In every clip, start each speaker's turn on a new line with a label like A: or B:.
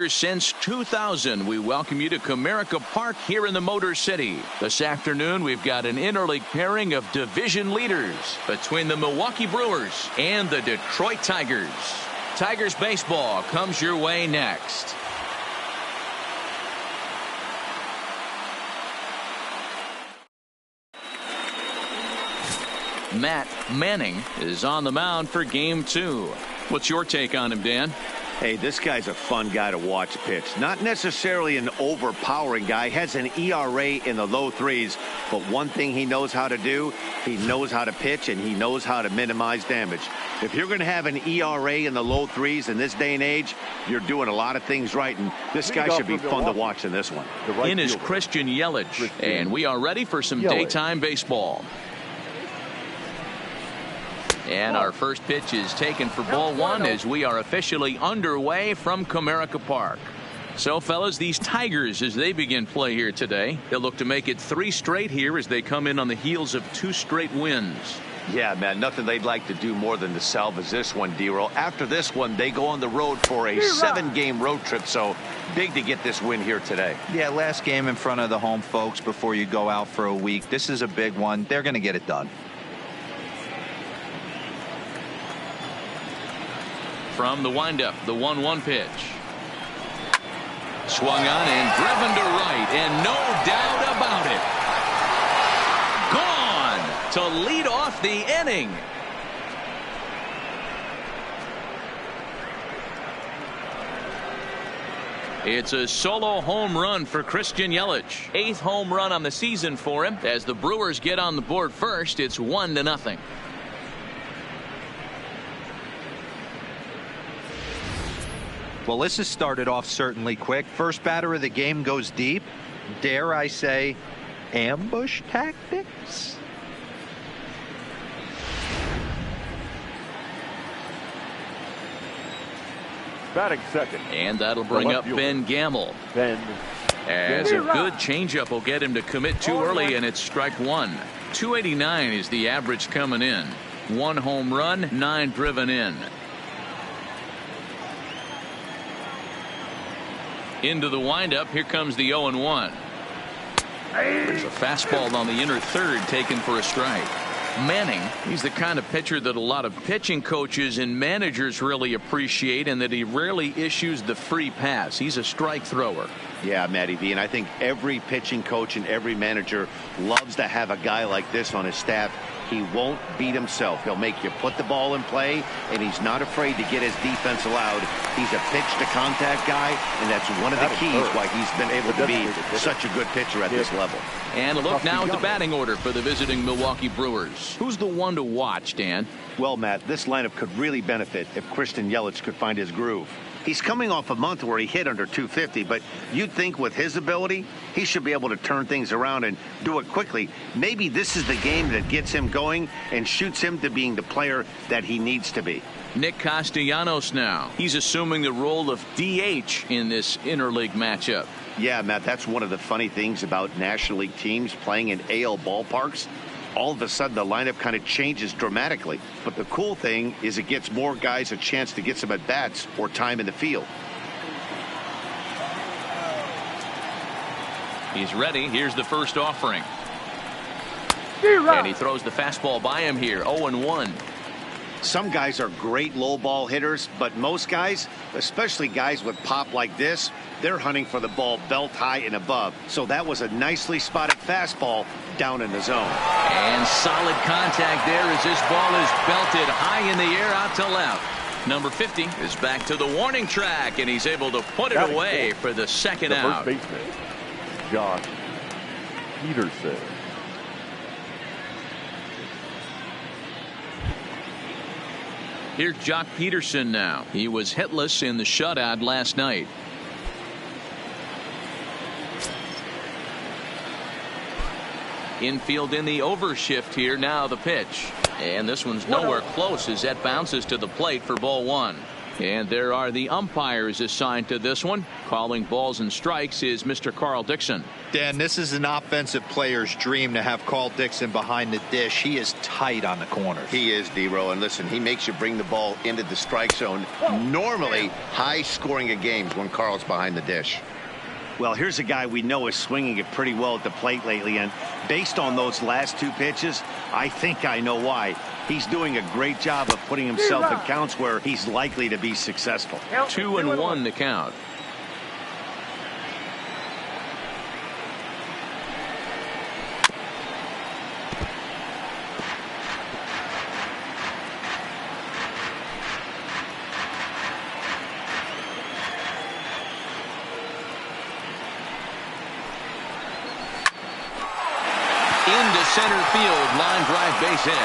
A: Since 2000, we welcome you to Comerica Park here in the Motor City. This afternoon, we've got an interleague pairing of division leaders between the Milwaukee Brewers and the Detroit Tigers. Tigers baseball comes your way next. Matt Manning is on the mound for game 2. What's your take on him, Dan?
B: Hey, this guy's a fun guy to watch pitch. Not necessarily an overpowering guy. Has an ERA in the low 3s. But one thing he knows how to do, he knows how to pitch and he knows how to minimize damage. If you're going to have an ERA in the low 3s in this day and age, you're doing a lot of things right. And this guy should be fun to watch in this one.
A: In is Christian Yelich. And we are ready for some daytime baseball. And our first pitch is taken for ball 1 as we are officially underway from Comerica Park. So, fellas, these Tigers, as they begin play here today, they'll look to make it 3 straight here as they come in on the heels of 2 straight wins.
B: Yeah, man, nothing they'd like to do more than to salvage this one, D-Roll. After this one, they go on the road for a 7-game road trip, so big to get this win here today.
C: Yeah, last game in front of the home folks before you go out for a week. This is a big one. They're going to get it done.
A: From the windup, the 1-1 pitch. Swung on and driven to right, and no doubt about it. Gone to lead off the inning. It's a solo home run for Christian Yelich. 8th home run on the season for him. As the Brewers get on the board first, it's 1-0.
C: Well, this has started off certainly quick. First batter of the game goes deep. Dare I say, ambush tactics?
D: Batting second.
A: And that'll bring up Ben Gamble. As a good changeup will get him to commit too early, and it's strike 1. 289 is the average coming in. 1 home run, 9 driven in. Into the windup. Here comes the 0-1. There's a fastball on the inner third taken for a strike. Manning, he's the kind of pitcher that a lot of pitching coaches and managers really appreciate, and that he rarely issues the free pass. He's a strike thrower.
B: Yeah, Matty V, and I think every pitching coach and every manager loves to have a guy like this on his staff. He won't beat himself. He'll make you put the ball in play, and he's not afraid to get his defense allowed. He's a pitch-to-contact guy, and that's one of the keys why he's been able to be such a good pitcher at this level.
A: And a look now at the batting order for the visiting Milwaukee Brewers. Who's the one to watch, Dan?
B: Well, Matt, this lineup could really benefit if Christian Yelich could find his groove. He's coming off a month where he hit under 250, but you'd think with his ability, he should be able to turn things around and do it quickly. Maybe this is the game that gets him going and shoots him to being the player that he needs to be.
A: Nick Castellanos now. He's assuming the role of DH in this interleague matchup.
B: Yeah, Matt, that's one of the funny things about National League teams playing in AL ballparks. All of a sudden, the lineup kind of changes dramatically. But the cool thing is it gets more guys a chance to get some at-bats or time in the field.
A: He's ready. Here's the first offering. And he throws the fastball by him here. 0-1.
B: Some guys are great low ball hitters, but most guys, especially guys with pop like this, they're hunting for the ball belt high and above. So that was a nicely spotted fastball down in the zone.
A: And solid contact there as this ball is belted high in the air out to left. Number 50 is back to the warning track, and he's able to put it away for the second out.
D: First baseman, Josh Peterson.
A: Here's Jock Peterson now. He was hitless in the shutout last night. Infield in the overshift here. Now the pitch. And this one's nowhere close as that bounces to the plate for ball 1. And there are the umpires assigned to this one. Calling balls and strikes is Mr. Carl Dixon.
C: Dan, this is an offensive player's dream to have Carl Dixon behind the dish. He is tight on the corners.
B: He is, D-Row. And listen, he makes you bring the ball into the strike zone. Normally, high scoring of games when Carl's behind the dish. Well, here's a guy we know is swinging it pretty well at the plate lately. And based on those last two pitches, I think I know why. He's doing a great job of putting himself in counts where he's likely to be successful.
A: 2-1 the count. Into center field, line drive, base hit.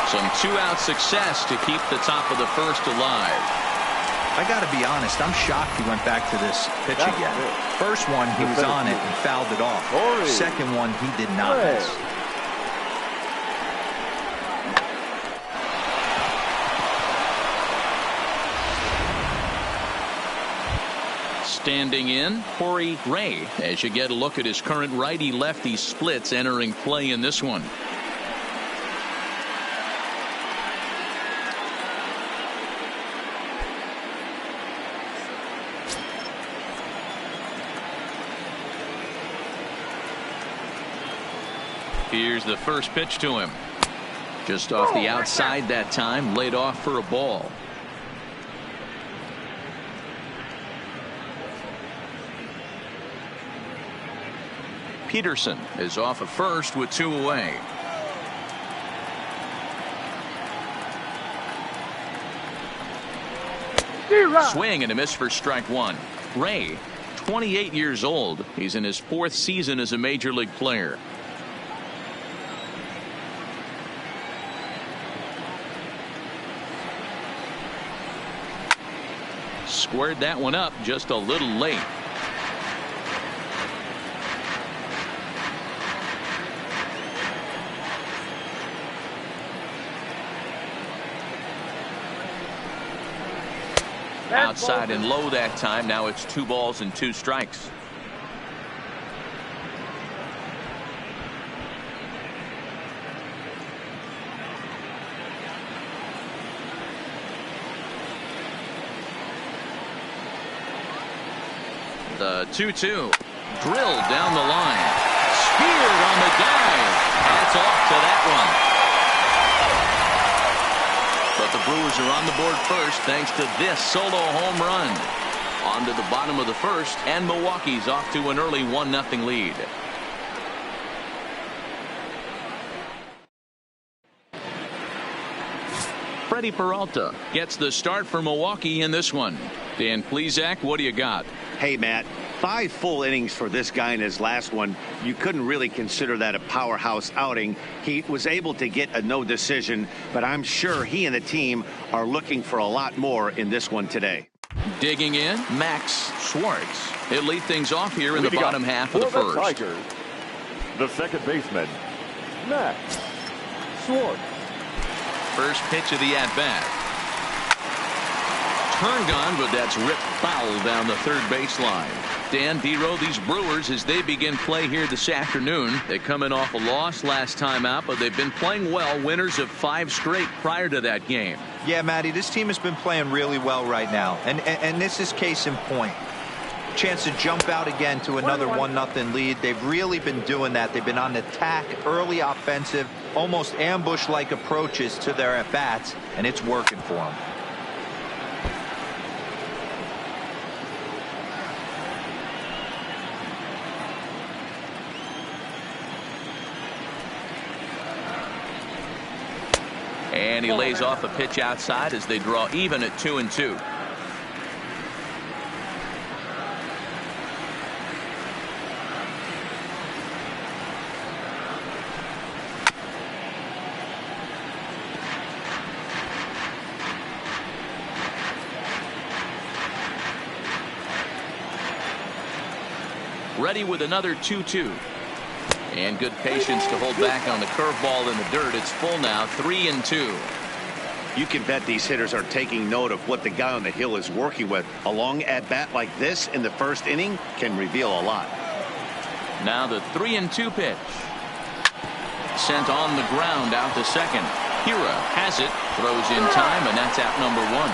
A: Some two-out success to keep the top of the first alive.
C: I got to be honest, I'm shocked he went back to this pitch again. First one, he was on it and fouled it off. Second one, he did not miss.
A: Standing in, Corey Ray, as you get a look at his current righty-lefty splits entering play in this one. Here's the first pitch to him. Just off the outside that time, laid off for a ball. Peterson is off at first with two away. Swing and a miss for strike one. Ray, 28 years old. He's in his fourth season as a major league player. Squared that one up just a little late. Outside and low that time. Now it's 2 balls and 2 strikes. The 2-2 drilled down the line, speared on the dive. That's off to that one. But the Brewers are on the board first thanks to this solo home run. On to the bottom of the first, and Milwaukee's off to an early 1-0 lead. Freddie Peralta gets the start for Milwaukee in this one. Dan Plesac, what do you got?
B: Hey, Matt, 5 full innings for this guy in his last one. You couldn't really consider that a powerhouse outing. He was able to get a no decision, but I'm sure he and the team are looking for a lot more in this one today.
A: Digging in, Max Schwartz. He'll lead things off here in the bottom half of the first.
D: Tigers, the second baseman, Max Schwartz.
A: First pitch of the at-bat. Turned on, but that's ripped foul down the third baseline. Dan, D-Row, these Brewers, as they begin play here this afternoon, they come in off a loss last time out, but they've been playing well, winners of 5 straight prior to that game.
C: Yeah, Matty, this team has been playing really well right now, and this is case in point. Chance to jump out again to another 1-0 lead. They've really been doing that. They've been on the attack, early offensive, almost ambush-like approaches to their at-bats, and it's working for them.
A: And he lays off a pitch outside as they draw even at 2-2. Ready with another 2-2. And good patience to hold back on the curveball in the dirt. It's full now, 3-2.
B: You can bet these hitters are taking note of what the guy on the hill is working with. A long at-bat like this in the first inning can reveal a lot.
A: Now the 3-2 pitch. Sent on the ground out to second. Hira has it, throws in time, and that's out number 1.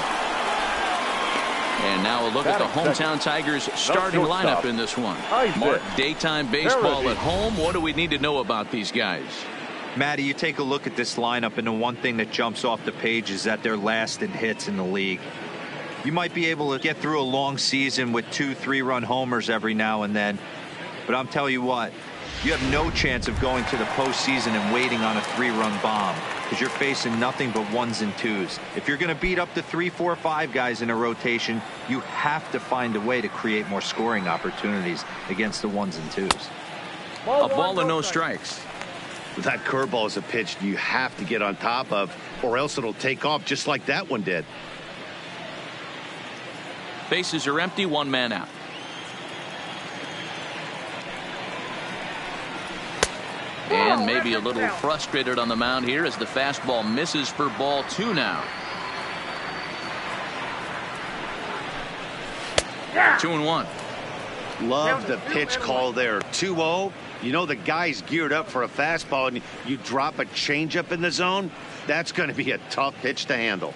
A: And now a look at the hometown Tigers starting lineup in this one. Mark, daytime baseball at home. What do we need to know about these guys?
C: Matty, you take a look at this lineup, and the one thing that jumps off the page is that they're last in hits in the league. You might be able to get through a long season with 2-3-run homers every now and then, but I'm telling you what, you have no chance of going to the postseason and waiting on a 3-run bomb, because you're facing nothing but 1s and 2s. If you're going to beat up the 3, 4, 5 guys in a rotation, you have to find a way to create more scoring opportunities against the 1s and 2s.
A: A ball and no strikes.
B: That curveball is a pitch you have to get on top of, or else it'll take off just like that one did.
A: Bases are empty, 1 man out. And maybe a little frustrated on the mound here as the fastball misses for ball 2 now. 2-1.
B: Love the pitch call there. 2-0. You know the guy's geared up for a fastball, and you drop a changeup in the zone. That's going to be a tough pitch to handle.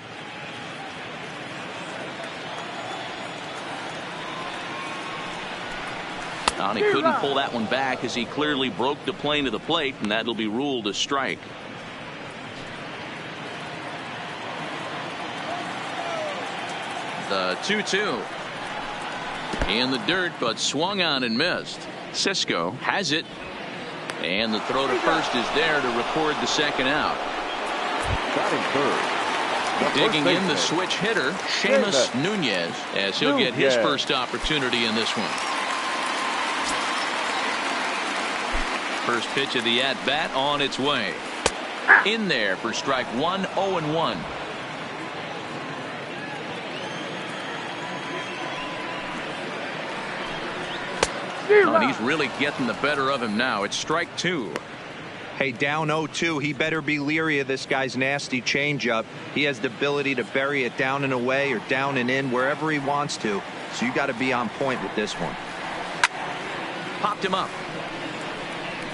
A: And he couldn't pull that one back as he clearly broke the plane to the plate, and that'll be ruled a strike. The 2-2. In the dirt, but swung on and missed. Cisco has it, and the throw to first is there to record the second out.
D: Batting third.
A: Digging in the switch hitter, Seamus Nunez, as he'll get his first opportunity in this one. First pitch of the at-bat on its way. In there for strike 1, 0-1. And he's really getting the better of him now. It's strike 2.
C: Hey, down 0-2, he better be leery of this guy's nasty changeup. He has the ability to bury it down and away or down and in wherever he wants to. So you got to be on point with this one.
A: Popped him up.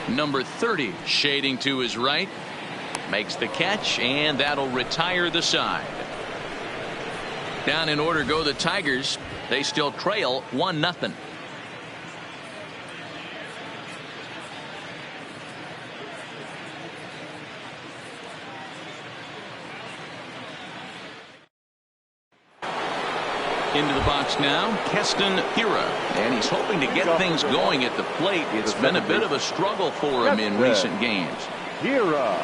A: Number 30 shading to his right. Makes the catch, and that'll retire the side. Down in order go the Tigers. They still trail 1-0. Into the box now, Keston Hira, and he's hoping to get things going at the plate. It's been a bit of a struggle for him in recent games.
D: Hira.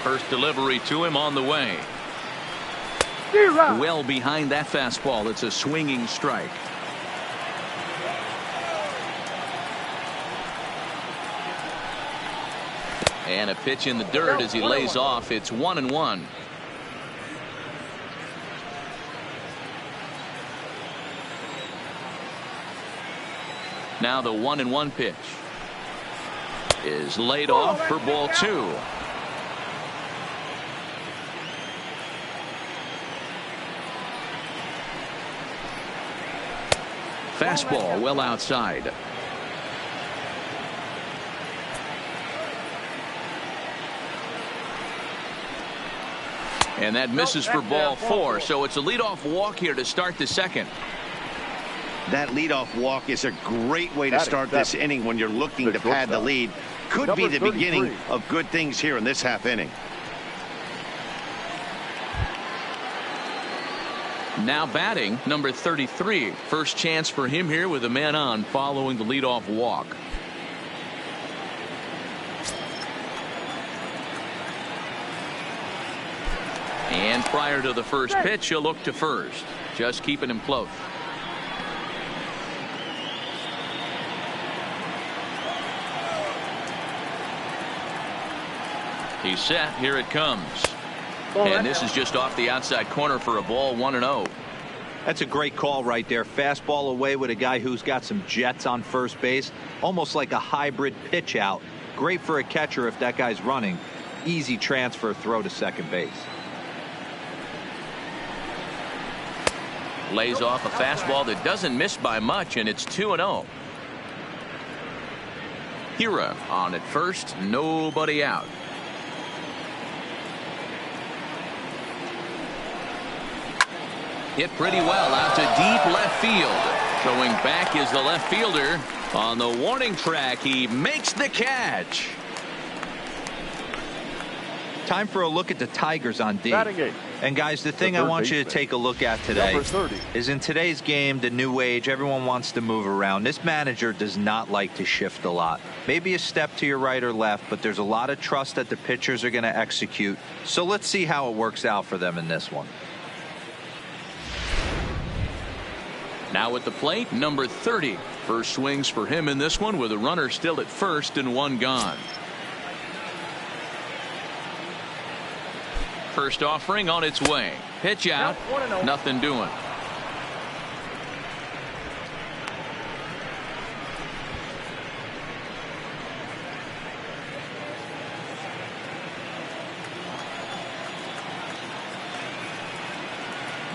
A: First delivery to him on the way. Well behind that fastball. It's a swinging strike. And a pitch in the dirt as he lays off. It's 1-1. Now the 1-1 pitch is laid off for ball 2. Fastball well outside. And that misses for ball 4. So it's a leadoff walk here to start the second.
B: That leadoff walk is a great way to start this inning when you're looking to pad the lead. Could be the beginning of good things here in this half inning.
A: Now batting, number 33. First chance for him here with a man on following the leadoff walk. And prior to the first pitch, he'll look to first. Just keeping him close. He's set. Here it comes. And this is just off the outside corner for a ball, 1-0.
C: That's a great call right there. Fastball away with a guy who's got some jets on first base. Almost like a hybrid pitch out. Great for a catcher if that guy's running. Easy transfer throw to second base.
A: Lays off a fastball that doesn't miss by much, and it's 2-0. Hira on at first, nobody out. Hit pretty well out to deep left field. Going back is the left fielder. On the warning track, he makes the catch.
C: Time for a look at the Tigers on D. And guys, the thing I want you to take a look at today is in today's game, the new age, everyone wants to move around. This manager does not like to shift a lot. Maybe a step to your right or left, but there's a lot of trust that the pitchers are going to execute. So let's see how it works out for them in this one.
A: Now at the plate, number 30. First swings for him in this one with a runner still at first and one gone. First offering on its way. Pitch out. Nothing doing.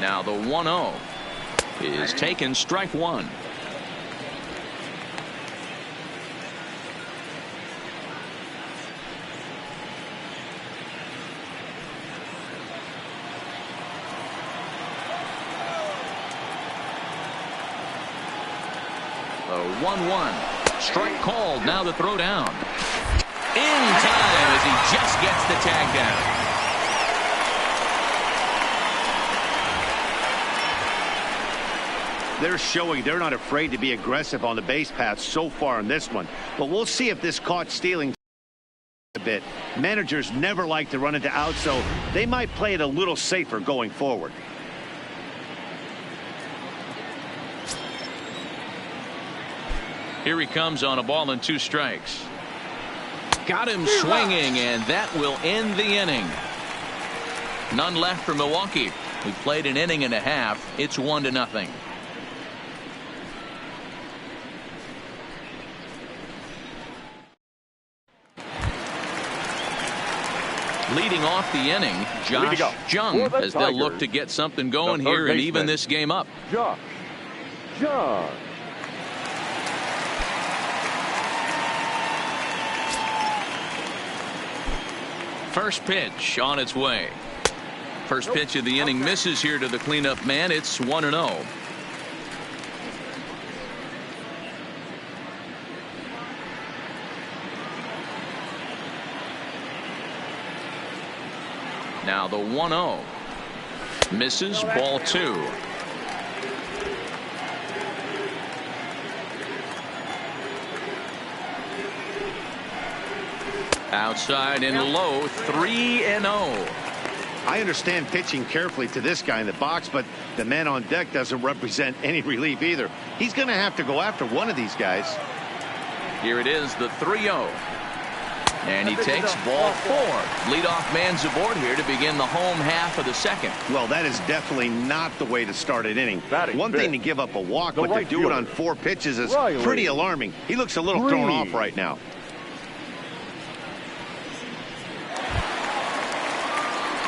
A: Now the 1-0 is taken, strike one. The 1-1. Strike called. Now the throw down. In time as he just gets the tag down.
B: They're showing they're not afraid to be aggressive on the base path so far in this one. But we'll see if this caught stealing a bit. Managers never like to run into outs, so they might play it a little safer going forward.
A: Here he comes on a ball and 2 strikes. Got him swinging, and that will end the inning. None left for Milwaukee. We played an inning and a half. It's 1-0. Leading off the inning, Josh Jung, as they'll look to get something going here and even this game up.
D: Josh Jung.
A: First pitch on its way. First pitch of the inning misses here to the cleanup man. It's 1-0. Now the 1-0 misses, ball 2. Outside and low, 3-0.
B: I understand pitching carefully to this guy in the box, but the man on deck doesn't represent any relief either. He's going to have to go after one of these guys.
A: Here it is, the 3-0. And he takes ball 4. Leadoff man's aboard here to begin the home half of the second.
B: Well, that is definitely not the way to start an inning. One thing to give up a walk, but to do it on 4 pitches is pretty alarming. He looks a little thrown off right now.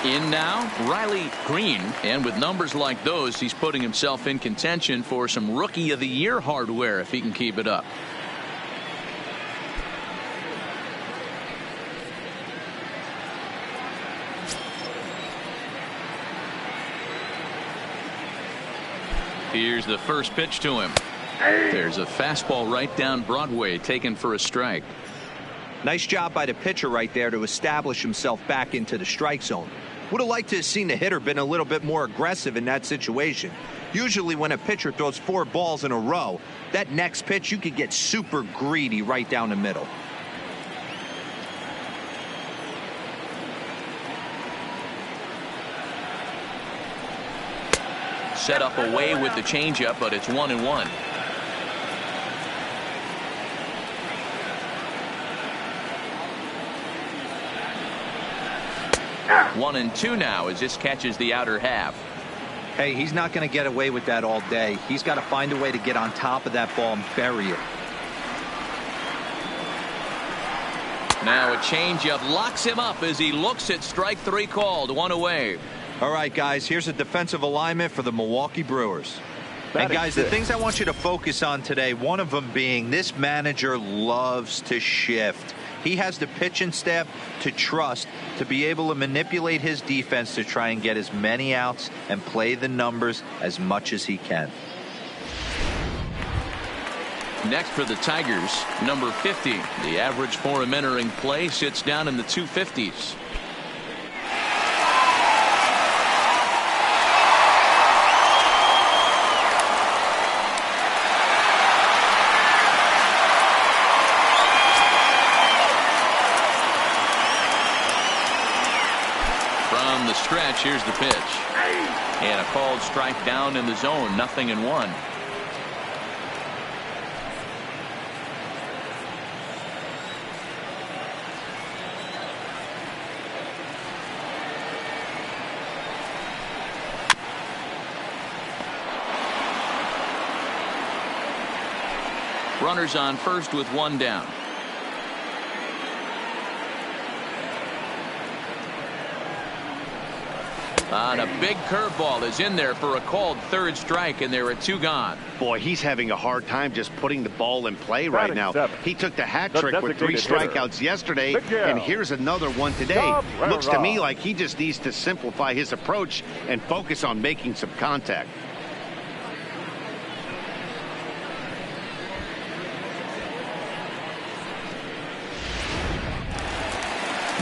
A: In now, Riley Green, and with numbers like those, he's putting himself in contention for some Rookie of the Year hardware if he can keep it up. Here's the first pitch to him. There's a fastball right down Broadway, taken for a strike.
C: Nice job by the pitcher right there to establish himself back into the strike zone. Would have liked to have seen the hitter been a little bit more aggressive in that situation. Usually when a pitcher throws 4 balls in a row, that next pitch you could get super greedy right down the middle.
A: Set up away with the changeup, but it's 1-1. One and two now as this catches the outer half.
C: Hey, he's not going to get away with that all day. He's got to find a way to get on top of that ball and bury it.
A: Now a changeup locks him up as he looks at strike three called. One away.
C: All right, guys, here's a defensive alignment for the Milwaukee Brewers. And guys, the things I want you to focus on today, one of them being this manager loves to shift. He has the pitching staff to trust to be able to manipulate his defense to try and get as many outs and play the numbers as much as he can.
A: Next for the Tigers, number 50. The average for him entering play sits down in the 250s. From the stretch, here's the pitch. And a called strike down in the zone, 0-1. Runners on first with one down. On a big curveball is in there for a called third strike, and there are two gone.
B: Boy, he's having a hard time just putting the ball in play right now. He took the hat trick with 3 strikeouts yesterday, and here's another one today. Looks to me like he just needs to simplify his approach and focus on making some contact.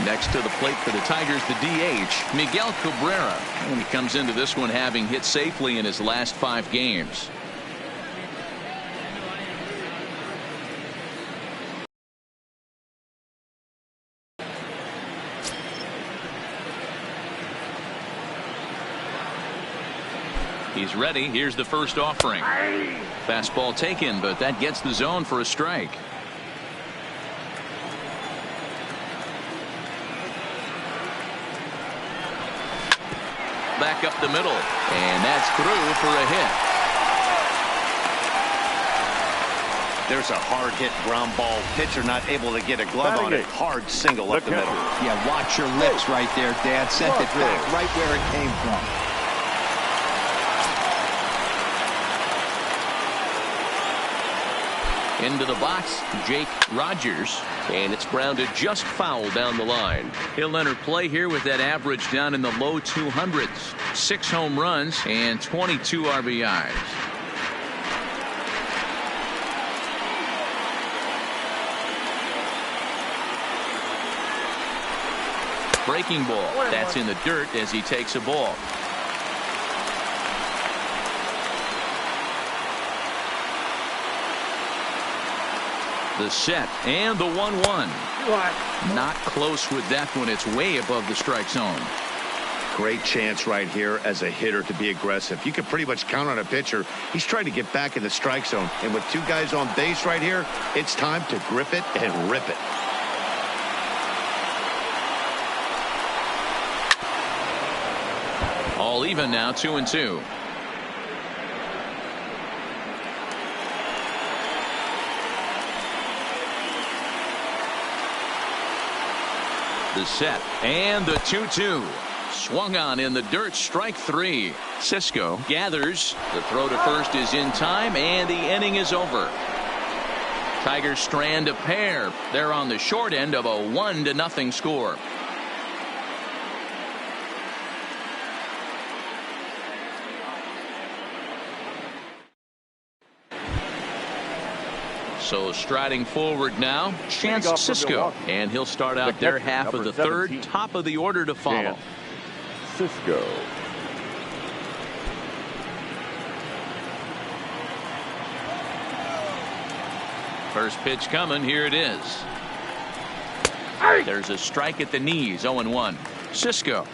A: Next to the plate for the Tigers, the DH, Miguel Cabrera. And he comes into this one having hit safely in his last 5 games. He's ready. Here's the first offering. Fastball taken, but that gets the zone for a strike. Back up the middle, and that's through for a hit.
B: There's a hard hit ground ball. Pitcher not able to get a glove on it. Hard single up the middle.
C: Yeah, watch your lips right there, Dad. Sent it back right where it came from.
A: Into the box, Jake Rogers, and it's grounded just foul down the line. He'll enter play here with that average down in the low 200s. 6 home runs and 22 RBIs. Breaking ball. That's in the dirt as he takes a ball. The set and the 1-1. Not close with that one. It's way above the strike zone.
B: Great chance right here as a hitter to be aggressive. You can pretty much count on a pitcher. He's trying to get back in the strike zone. And with 2 guys on base right here, it's time to grip it and rip it.
A: All even now, 2-2. The set and the 2-2. Swung on in the dirt, strike 3. Cisco gathers. The throw to first is in time, and the inning is over. Tigers strand a pair. They're on the short end of a 1-0 score. So striding forward now, Chance Cisco, and he'll start out their half of the third, 17. Top of the order to follow.
D: Chance Cisco.
A: First pitch coming, here it is. There's a strike at the knees, 0-1. Cisco,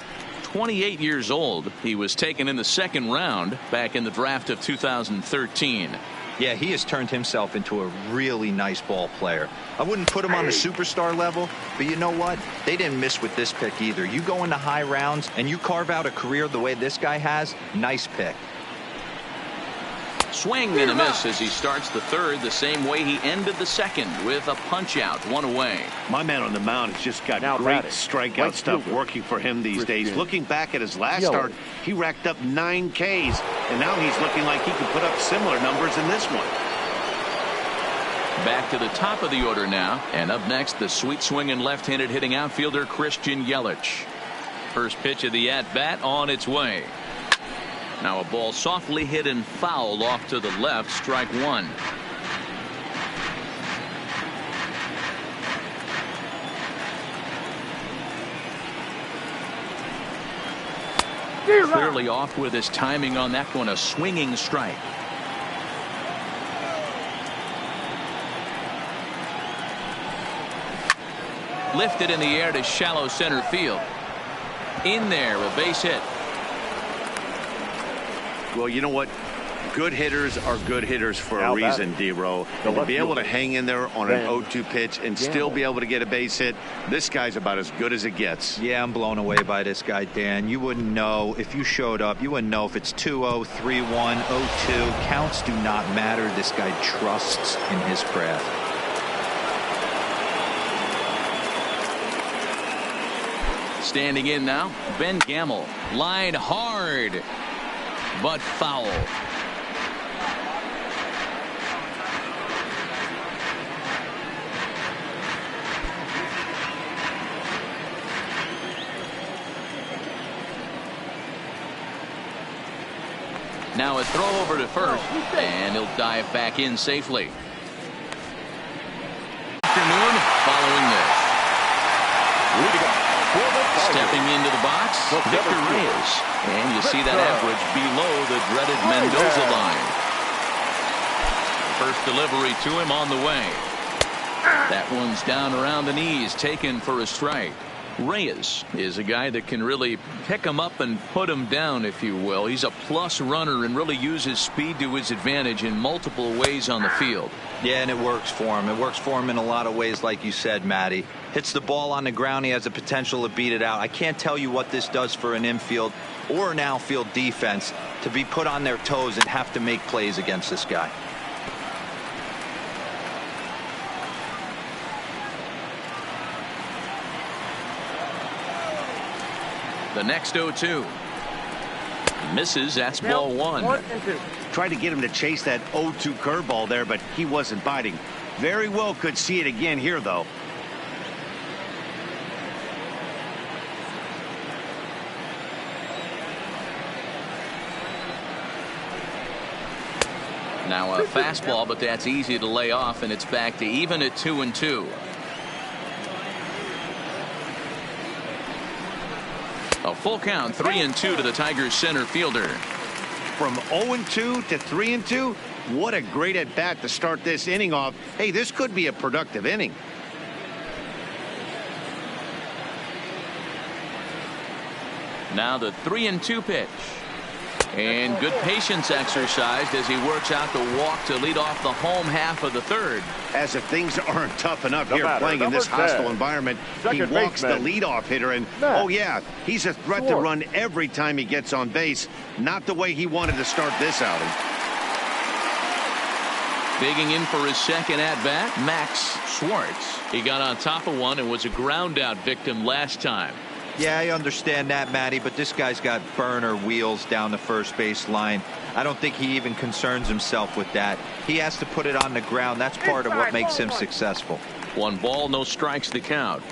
A: 28 years old. He was taken in the 2nd round back in the draft of 2013.
C: Yeah, he has turned himself into a really nice ball player. I wouldn't put him on the superstar level, but you know what? They didn't miss with this pick either. You go into high rounds and you carve out a career the way this guy has, nice pick.
A: Swing and a miss as he starts the third the same way he ended the second with a punch out, one away.
B: My man on the mound has just got great strikeout stuff working for him these days. Looking back at his last start, he racked up 9 Ks, and now he's looking like he could put up similar numbers in this one.
A: Back to the top of the order now, and up next the sweet swinging left-handed hitting outfielder Christian Yelich. First pitch of the at-bat on its way. Now a ball softly hit and foul off to the left, strike one. Clearly off with his timing on that one, a swinging strike. Lifted in the air to shallow center field. In there, a base hit.
B: Well, you know what? Good hitters are good hitters for a reason, D-Row. To be able to hang in there on an 0-2 pitch and still be able to get a base hit, this guy's about as good as it gets.
C: Yeah, I'm blown away by this guy, Dan. You wouldn't know if you showed up. You wouldn't know if it's 2-0, 3-1, 0-2. Counts do not matter. This guy trusts in his craft.
A: Standing in now, Ben Gamel. Line hard, but foul. Now a throw over to first, and he'll dive back in safely. Afternoon following this. Stepping into the box, Victor Reyes. And you see that average below the dreaded Mendoza line. First delivery to him on the way. That one's down around the knees, taken for a strike. Reyes is a guy that can really pick him up and put him down, if you will. He's a plus runner and really uses speed to his advantage in multiple ways on the field.
C: Yeah, and it works for him. It works for him in a lot of ways, like you said, Matty. Hits the ball on the ground. He has the potential to beat it out. I can't tell you what this does for an infield or an outfield defense to be put on their toes and have to make plays against this guy.
A: The next 0-2. Misses. That's ball one.
B: Tried to get him to chase that 0-2 curveball there, but he wasn't biting. Very well could see it again here, though.
A: Now a fastball, but that's easy to lay off, and it's back to even at 2-2. A full count, 3-2 to the Tigers center fielder.
B: From 0-2 to 3-2, what a great at bat to start this inning off. Hey, this could be a productive inning.
A: Now the 3-2 pitch. And good patience exercised as he works out the walk to lead off the home half of the third.
B: As if things aren't tough enough here playing in this hostile environment, he walks the leadoff hitter, and oh yeah, he's a threat to run every time he gets on base. Not the way he wanted to start this outing.
A: Digging in for his second at-bat, Max Schwartz. He got on top of one and was a ground-out victim last time.
C: Yeah, I understand that, Matty, but this guy's got burner wheels down the first base line. I don't think he even concerns himself with that. He has to put it on the ground. That's part of what makes him successful.
A: 1 ball, no strikes to count.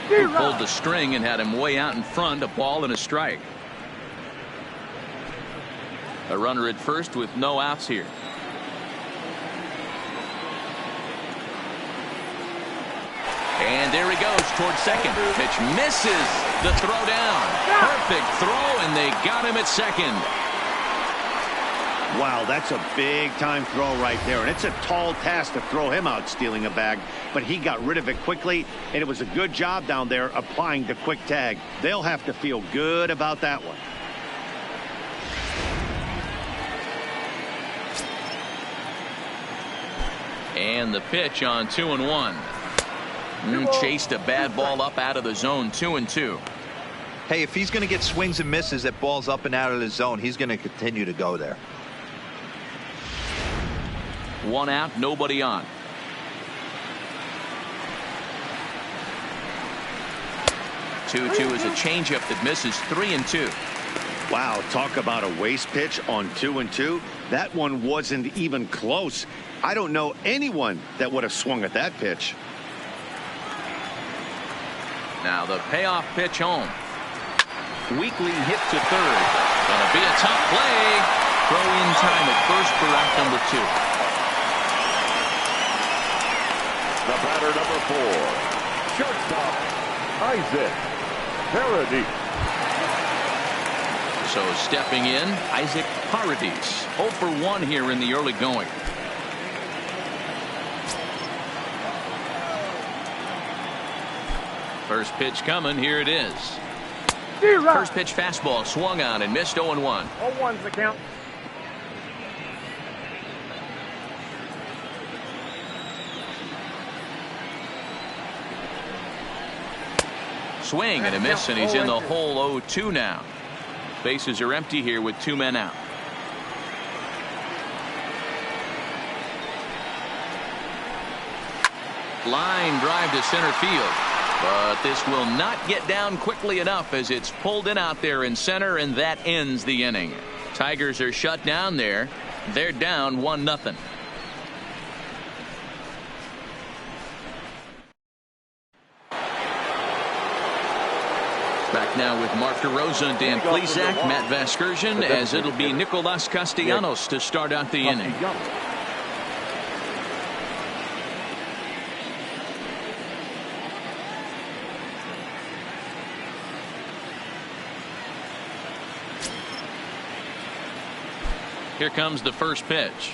A: He pulled the string and had him way out in front, a ball and a strike. A runner at first with no outs here. And there he goes towards second. Pitch misses. The throw down. Perfect throw, and they got him at second.
B: Wow, that's a big-time throw right there, and it's a tall task to throw him out stealing a bag, but he got rid of it quickly, and it was a good job down there applying the quick tag. They'll have to feel good about that one.
A: And the pitch on 2-1. Chased a bad ball up out of the zone. 2-2.
C: Hey, if he's going to get swings and misses at balls up and out of the zone, he's going to continue to go there.
A: 1 out, nobody on. Two-two is a changeup that misses. 3-2.
B: Wow, talk about a waste pitch on 2-2. That one wasn't even close. I don't know anyone that would have swung at that pitch.
A: Now the payoff pitch home. Weakly hit to third. Gonna be a tough play. Throw in time at first for out number 2.
D: The batter, number 4, shortstop, Isaac Paradis.
A: So stepping in, Isaac Paradis. 0 for 1 here in the early going. First pitch coming. Here it is. First pitch fastball swung on and missed. 0-1.
E: 0-1's the count.
A: Swing and a miss, and he's in the hole. 0-2 now. Bases are empty here with 2 men out. Line drive to center field, but this will not get down quickly enough as it's pulled in out there in center, and that ends the inning. Tigers are shut down there. They're down 1-0. Back now with Mark DeRosa, Dan Plesac, Matt Vasgersian, as it'll be Nicolas Castellanos to start out the inning. Here comes the first pitch.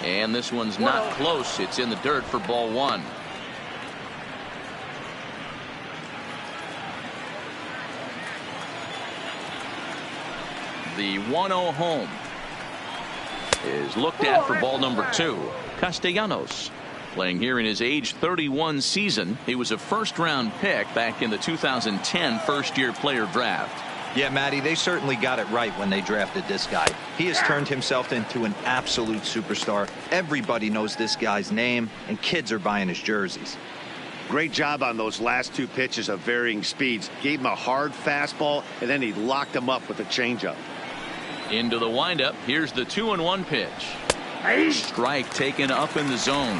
A: And this one's not close. It's in the dirt for ball 1. The 1-0 home is looked at for ball number 2. Castellanos playing here in his age 31 season. He was a first-round pick back in the 2010 first-year player draft.
C: Yeah, Matty, they certainly got it right when they drafted this guy. He has turned himself into an absolute superstar. Everybody knows this guy's name, and kids are buying his jerseys.
B: Great job on those last 2 pitches of varying speeds. Gave him a hard fastball, and then he locked him up with a changeup.
A: Into the windup. Here's the 2-1 pitch. Strike taken up in the zone.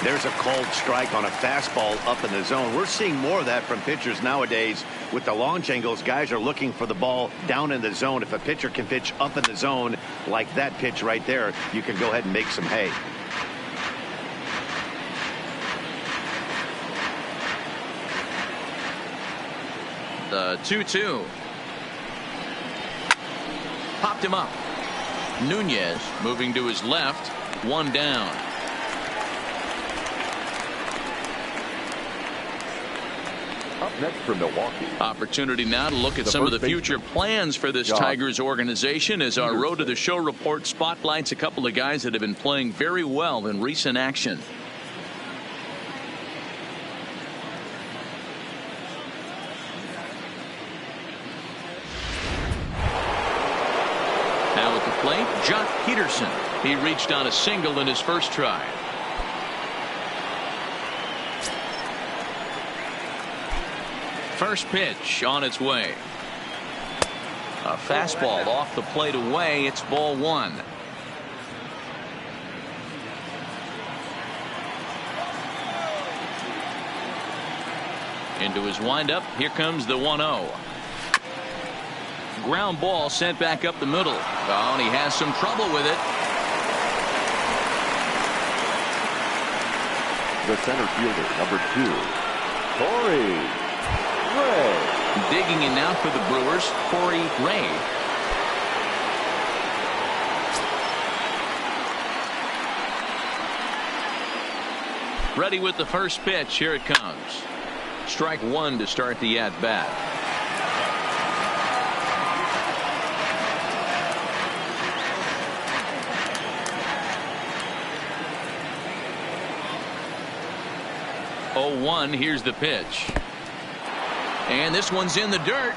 B: There's a called strike on a fastball up in the zone. We're seeing more of that from pitchers nowadays. With the launch angles, guys are looking for the ball down in the zone. If a pitcher can pitch up in the zone like that pitch right there, you can go ahead and make some hay.
A: The 2-2. Popped him up. Nunez moving to his left. 1 down.
D: Up next for Milwaukee.
A: Opportunity now to look at some of the future plans for this Tigers organization as our Road to the Show report spotlights a couple of guys that have been playing very well in recent action. Now at the plate, Jock Peterson. He reached on a single in his first try. First pitch on its way. A fastball off the plate away. It's ball 1. Into his windup. Here comes the 1-0. Ground ball sent back up the middle. Oh, and he has some trouble with it.
D: The center fielder, number 2, Corey Ray.
A: Digging in now for the Brewers, Corey Ray. Ready with the first pitch. Here it comes. Strike one to start the at bat. Oh, 1. Here's the pitch. And this one's in the dirt.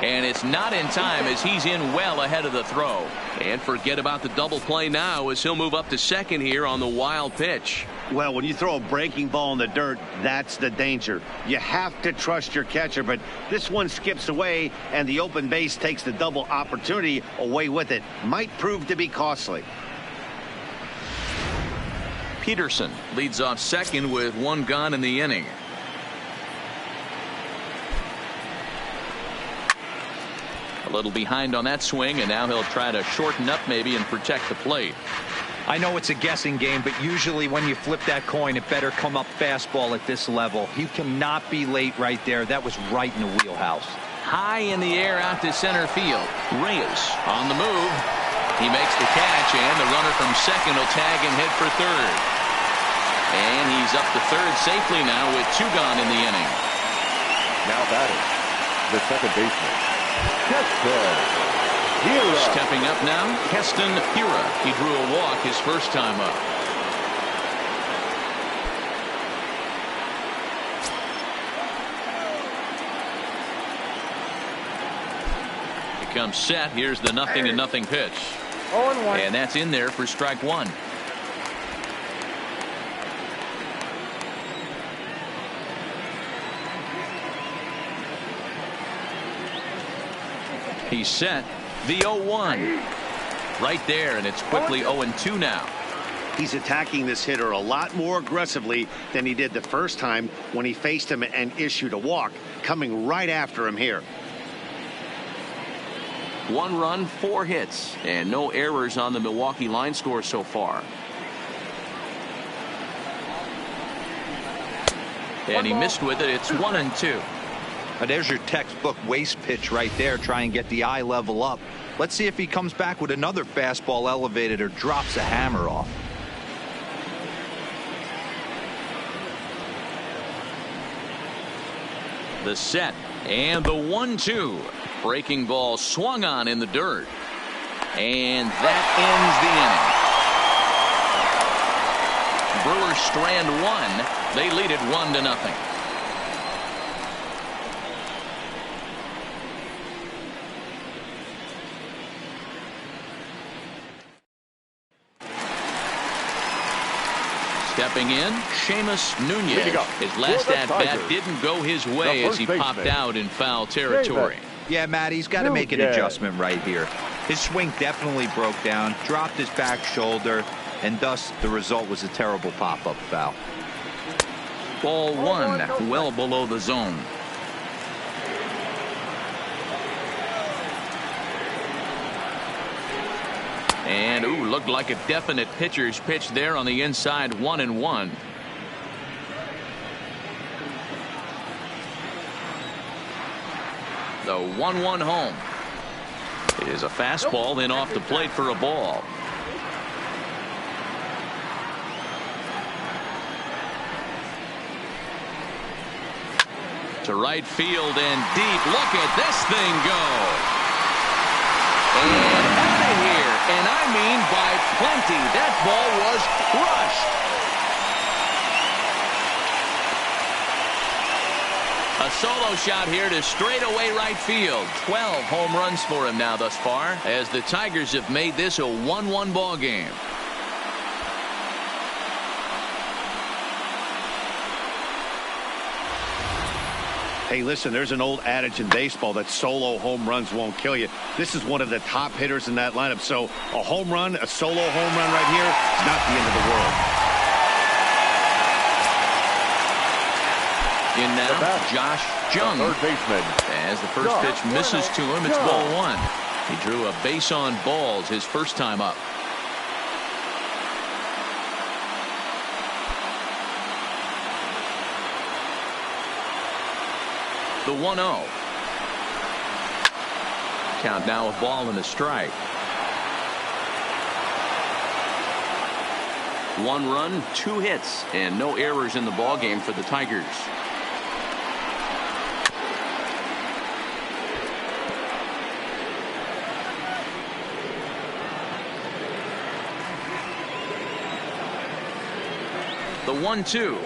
A: And it's not in time as he's in well ahead of the throw. And forget about the double play now as he'll move up to second here on the wild pitch.
B: Well, when you throw a breaking ball in the dirt, that's the danger. You have to trust your catcher, but this one skips away and the open base takes the double opportunity away with it. Might prove to be costly.
A: Peterson leads off second with one gone in the inning. A little behind on that swing, and now he'll try to shorten up maybe and protect the plate.
C: I know it's a guessing game, but usually when you flip that coin, it better come up fastball at this level. He cannot be late right there. That was right in the wheelhouse.
A: High in the air out to center field. Reyes on the move. He makes the catch, and the runner from second will tag and hit for third. And he's up to third safely now with two gone in the inning.
D: Now batting, the second baseman, Keston Hiura.
A: Stepping up now, Keston Hiura. He drew a walk his first time up. He comes set. Here's the 0-0 pitch.
E: 0-1.
A: And that's in there for strike one. He's set. The 0-1 right there, and it's quickly 0-2 now.
B: He's attacking this hitter a lot more aggressively than he did the first time when he faced him and issued a walk, coming right after him here.
A: 1 run, 4 hits, and no errors on the Milwaukee line score so far. And he missed with it. It's 1-2.
C: There's your textbook waste pitch right there. Try and get the eye level up. Let's see if he comes back with another fastball elevated or drops a hammer off.
A: The set and the 1-2. Breaking ball swung on in the dirt. And that ends the inning. Brewers strand one. They lead it 1-0. Stepping in, Seamus Nunez. His last at-bat didn't go his way as he popped out in foul territory.
C: Yeah, Matt, he's got to make an adjustment right here. His swing definitely broke down, dropped his back shoulder, and thus the result was a terrible pop-up foul.
A: Ball 1, well below the zone. And looked like a definite pitcher's pitch there on the inside. 1-1. The 1-1 home. It is a fastball, then off the plate for a ball. To right field and deep. Look at this thing go. And out of here. And I mean by plenty. That ball was crushed. A solo shot here to straightaway right field. 12 home runs for him now thus far, as the Tigers have made this a 1-1 ball game.
B: Hey, listen, there's an old adage in baseball that solo home runs won't kill you. This is one of the top hitters in that lineup. So a home run, a solo home run right here is not the end of the world.
A: In now, Josh Jung.
D: Third baseman.
A: As the first pitch misses to him, it's ball 1. He drew a base on balls his first time up. The 1-0. Count now a ball and a strike. 1 run, 2 hits, and no errors in the ballgame for the Tigers. The 1-2.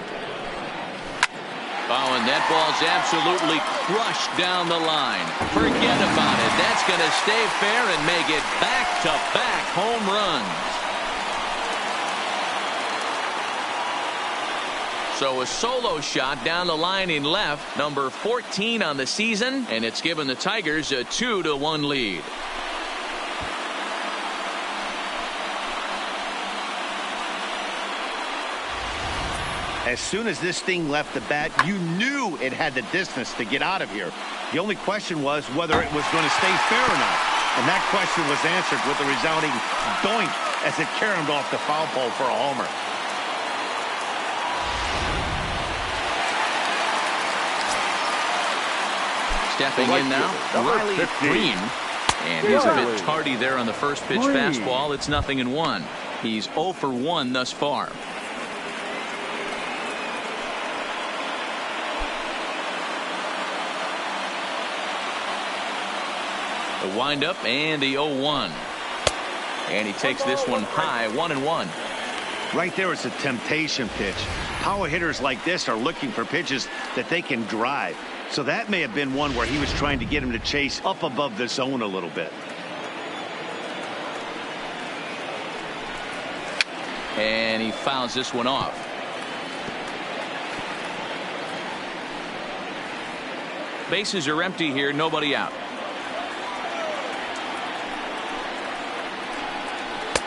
A: Oh, and that ball's absolutely crushed down the line. Forget about it. That's going to stay fair and make it back-to-back home runs. So a solo shot down the line in left, number 14 on the season, and it's given the Tigers a 2-1 lead.
B: As soon as this thing left the bat, you knew it had the distance to get out of here. The only question was whether it was going to stay fair or not. And that question was answered with a resounding doink as it caromed off the foul pole for a homer.
A: Stepping in now, Riley Green. And he's a bit tardy there on the first pitch fastball. It's 0-1. He's 0 for 1 thus far. The windup and the 0-1. And he takes this one high, 1-1.
B: Right there is a temptation pitch. Power hitters like this are looking for pitches that they can drive. So that may have been one where he was trying to get him to chase up above the zone a little bit.
A: And he fouls this one off. Bases are empty here, nobody out.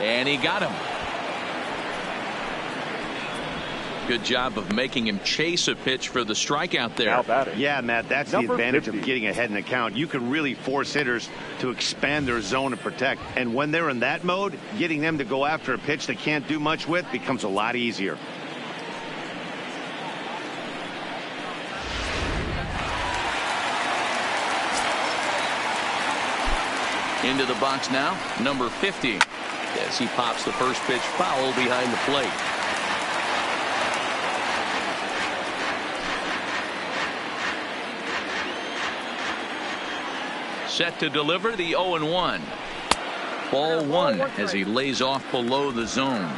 A: And he got him. Good job of making him chase a pitch for the strikeout there.
B: Yeah, Matt, that's the advantage of getting ahead in the count. You can really force hitters to expand their zone and protect. And when they're in that mode, getting them to go after a pitch they can't do much with becomes a lot easier.
A: Into the box now, number 50. As he pops the first pitch foul behind the plate. Set to deliver the 0-1. Ball 1 as he lays off below the zone.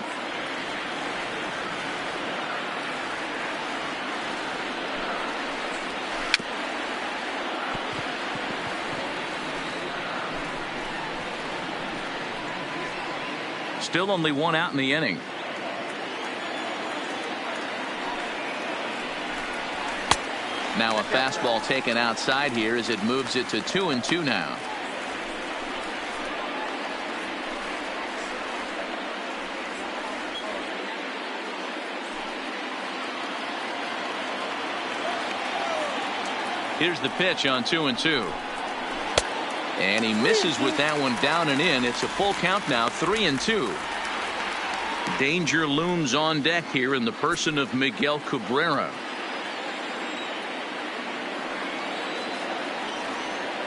A: Still only 1 out in the inning. Now a fastball taken outside here as it moves it to 2-2 now. Here's the pitch on 2-2. And he misses with that one down and in. It's a full count now, 3-2. Danger looms on deck here in the person of Miguel Cabrera.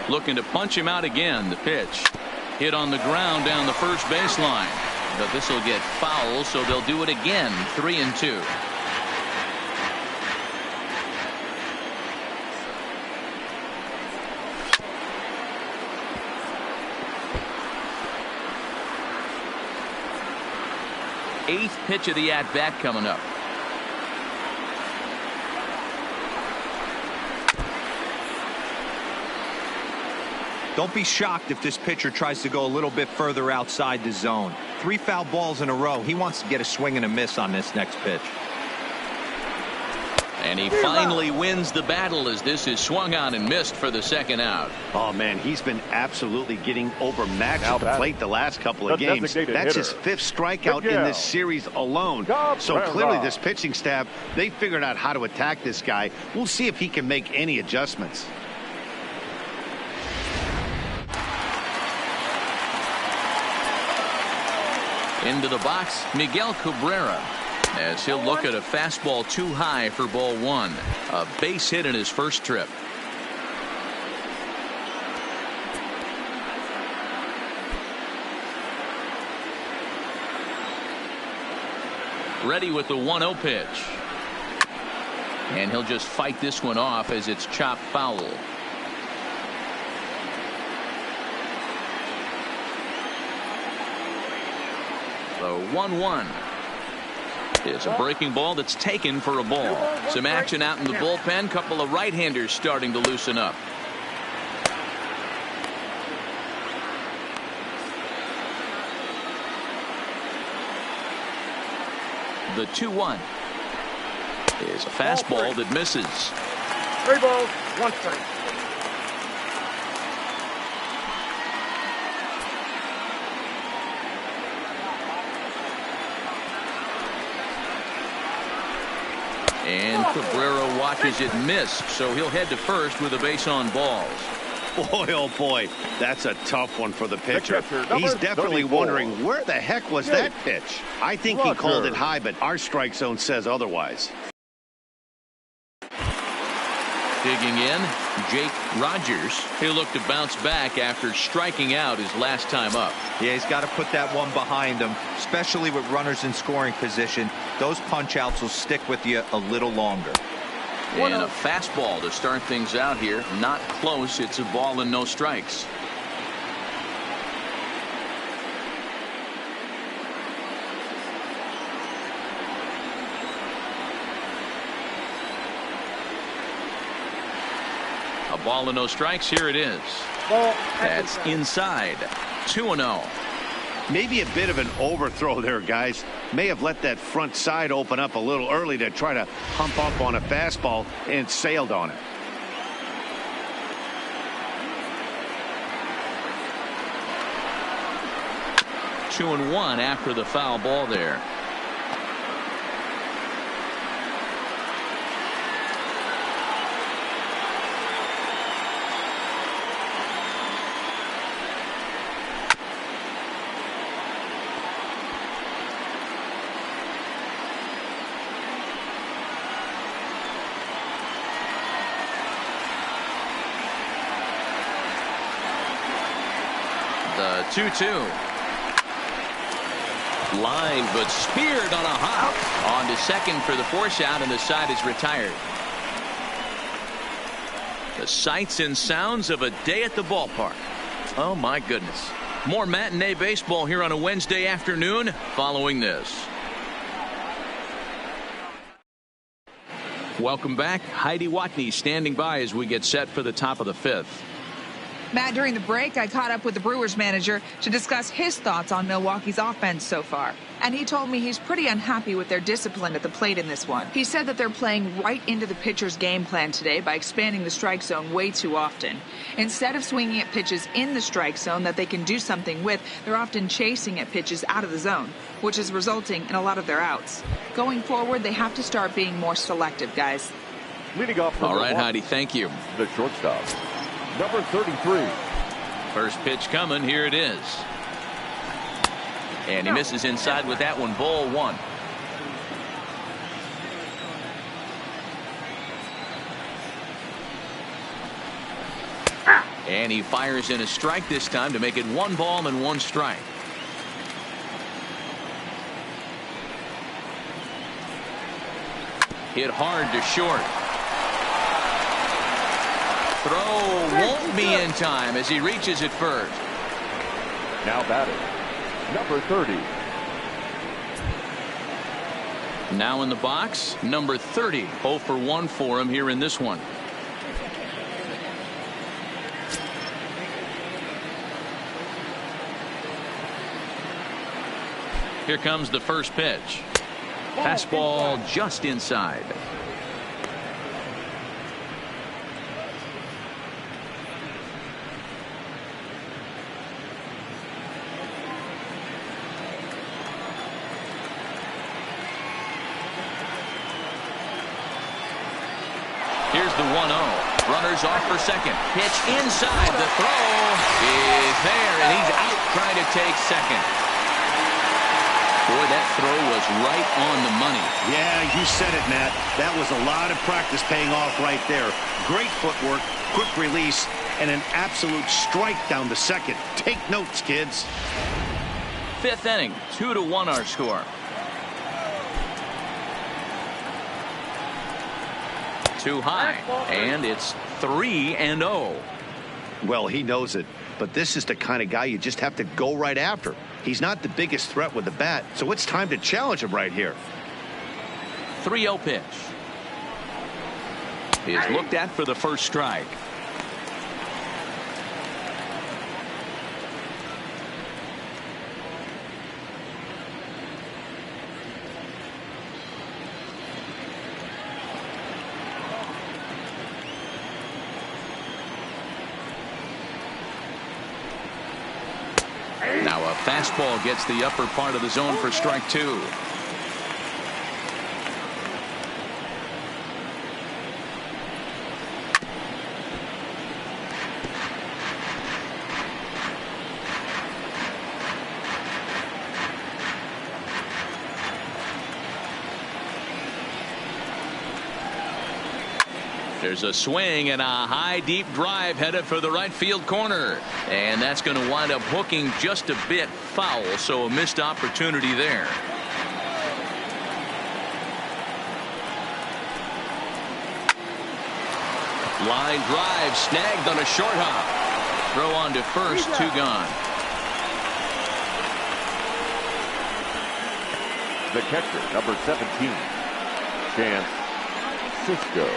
A: Looking to punch him out again. The pitch hit on the ground down the first baseline. But this will get foul, so they'll do it again. 3-2. Eighth pitch of the at-bat coming up.
C: Don't be shocked if this pitcher tries to go a little bit further outside the zone. 3 foul balls in a row. He wants to get a swing and a miss on this next pitch.
A: And he finally wins the battle as this is swung on and missed for the second out.
B: Oh, man, he's been absolutely getting overmatched at the plate the last couple of games. That's his 5th strikeout in this series alone. So clearly this pitching staff, they figured out how to attack this guy. We'll see if he can make any adjustments.
A: Into the box, Miguel Cabrera, as he'll look at a fastball too high for ball 1. A base hit in his first trip. Ready with the 1-0 pitch. And he'll just fight this one off as it's chopped foul. The 1-1. It's a breaking ball that's taken for a ball. Some action out in the bullpen. Couple of right-handers starting to loosen up. The 2-1 is a fastball that misses.
E: 3 balls, 1 strike.
A: And Cabrera watches it miss, so he'll head to first with a base on balls.
B: Boy, oh boy, that's a tough one for the pitcher. He's definitely
D: 34.
B: wondering where the heck was that pitch. I think he called it high, but our strike zone says otherwise.
A: Digging in, Jake Rogers. He'll look to bounce back after striking out his last time up.
C: Yeah, he's got to put that one behind him, especially with runners in scoring position. Those punch outs will stick with you a little longer.
A: And a fastball to start things out here. Not close. It's a ball and no strikes. A ball and no strikes. Here it is. That's inside. 2-0.
B: Maybe a bit of an overthrow there, guys. May have let that front side open up a little early to try to hump up on a fastball and sailed on it.
A: Two and one after the foul ball there. The 2-2. Line, but speared on a hop. On to second for the force out, and the side is retired. The sights and sounds of a day at the ballpark. Oh, my goodness. More matinee baseball here on a Wednesday afternoon following this. Welcome back. Heidi Watney standing by as we get set for the top of the fifth.
F: Matt, during the break, I caught up with the Brewers manager to discuss his thoughts on Milwaukee's offense so far. And he told me he's pretty unhappy with their discipline at the plate in this one. He said that they're playing right into the pitcher's game plan today by expanding the strike zone way too often. Instead of swinging at pitches in the strike zone that they can do something with, they're often chasing at pitches out of the zone, which is resulting in a lot of their outs. Going forward, they have to start being more selective, guys.
D: Leading off for
A: all right, Heidi, thank you.
D: The shortstop, number 33.
A: First pitch coming. Here it is. And he misses inside with that one. Ball one. And he fires in a strike this time to make it 1 ball and 1 strike. Hit hard to short. Throw won't be in time as he reaches it first.
D: Now batting, number 30.
A: Now in the box, number 30. 0 for 1 for him here in this one. Here comes the first pitch. Fastball just inside. Here's the 1-0. Runners off for second. Pitch inside. The throw is there, and he's out trying to take second. Boy, that throw was right on the money.
B: Yeah, you said it, Matt. That was a lot of practice paying off right there. Great footwork, quick release, and an absolute strike down to second. Take notes, kids.
A: Fifth inning, 2-1 our score. too high, and it's 3-0.
B: Well, he knows it, but this is the kind of guy you just have to go right after. He's not the biggest threat with the bat, so it's time to challenge him right here.
A: 3-0 pitch is looked at for the first strike. Now a fastball gets the upper part of the zone for strike 2. There's a swing and a high deep drive headed for the right field corner, and that's going to wind up hooking just a bit foul, so a missed opportunity there. Line drive snagged on a short hop. Throw on to first, 2 gone.
D: The catcher, number 17, Chance Sisco.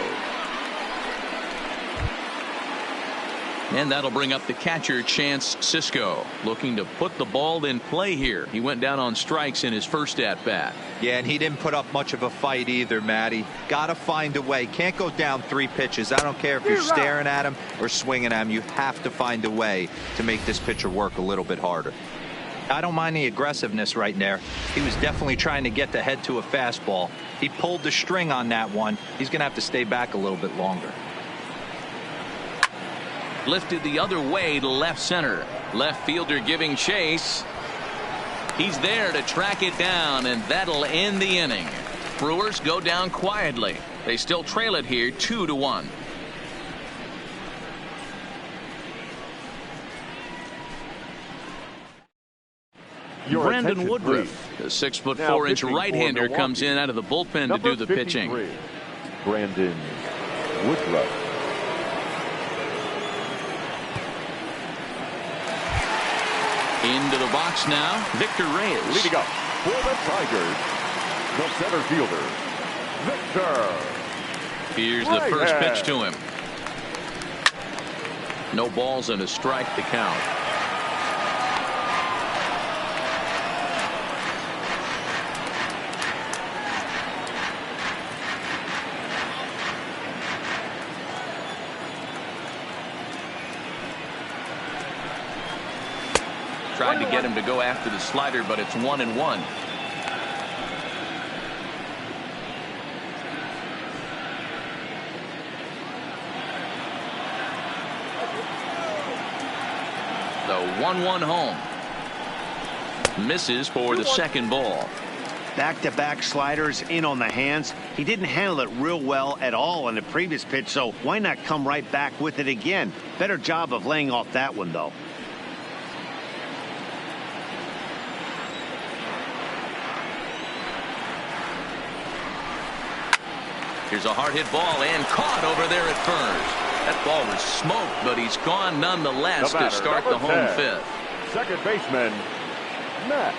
A: And that'll bring up the catcher, Chance Sisco, looking to put the ball in play here. He went down on strikes in his first at bat.
C: Yeah, and he didn't put up much of a fight either, Matty. Got to find a way. Can't go down 3 pitches. I don't care if you're staring at him or swinging at him. You have to find a way to make this pitcher work a little bit harder. I don't mind the aggressiveness right there. He was definitely trying to get the head to a fastball. He pulled the string on that one. He's going to have to stay back a little bit longer.
A: Lifted the other way to left center. Left fielder giving chase. He's there to track it down, and that'll end the inning. Brewers go down quietly. They still trail it here 2-1. Brandon Woodruff, the 6'4" right-hander, comes in out of the bullpen to do the pitching.
D: Brandon Woodruff.
A: Into the box now, Victor Reyes.
D: Leading up for the Tigers, the center fielder, Victor.
A: Here's the first pitch to him. No balls and a strike to count. Tried to get him to go after the slider, but it's 1-1. The 1-1 home. Misses for the second ball.
B: Back-to-back sliders in on the hands. He didn't handle it real well at all on the previous pitch, so why not come right back with it again? Better job of laying off that one, though.
A: Here's a hard hit ball and caught over there at first. That ball was smoked, but he's gone nonetheless to start the home
D: 10,
A: fifth.
D: Second baseman, Max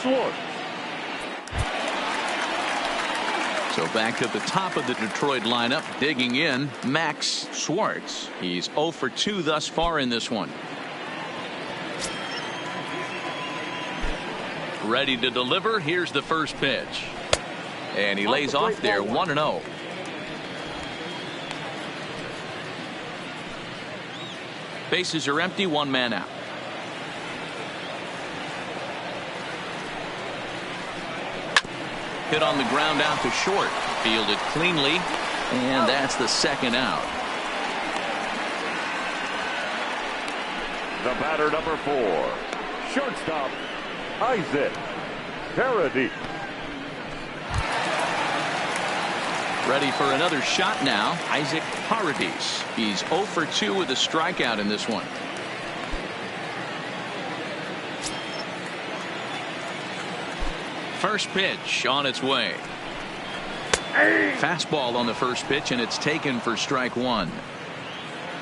D: Schwartz.
A: So back at the top of the Detroit lineup, digging in, Max Schwartz. He's 0 for 2 thus far in this one. Ready to deliver. Here's the first pitch. And he lays off there, 1-0. Bases are empty, 1 man out. Hit on the ground out to short. Fielded cleanly, and that's the second out.
D: The batter, number 4, shortstop, Isaac Paradis.
A: Ready for another shot now, Isaac Paradis. He's 0 for 2 with a strikeout in this one. First pitch on its way. Fastball on the first pitch, and it's taken for strike one.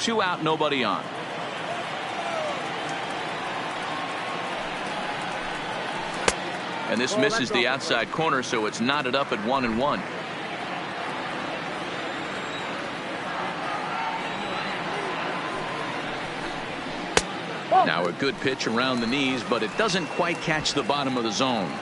A: 2 out, nobody on. And this misses the outside corner, so it's knotted up at 1-1. Now a good pitch around the knees, but it doesn't quite catch the bottom of the zone.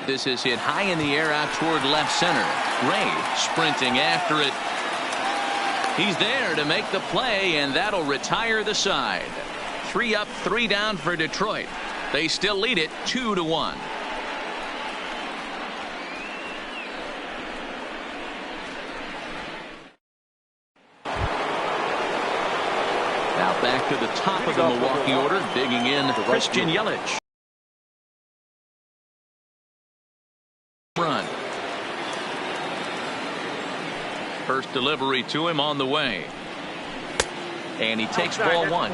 A: This is hit high in the air out toward left center. Ray sprinting after it. He's there to make the play, and that'll retire the side. 3 up, 3 down for Detroit. They still lead it 2-1. Now back to the top of the Milwaukee order, digging in Christian Yelich. Run. First delivery to him on the way. And he takes ball 1.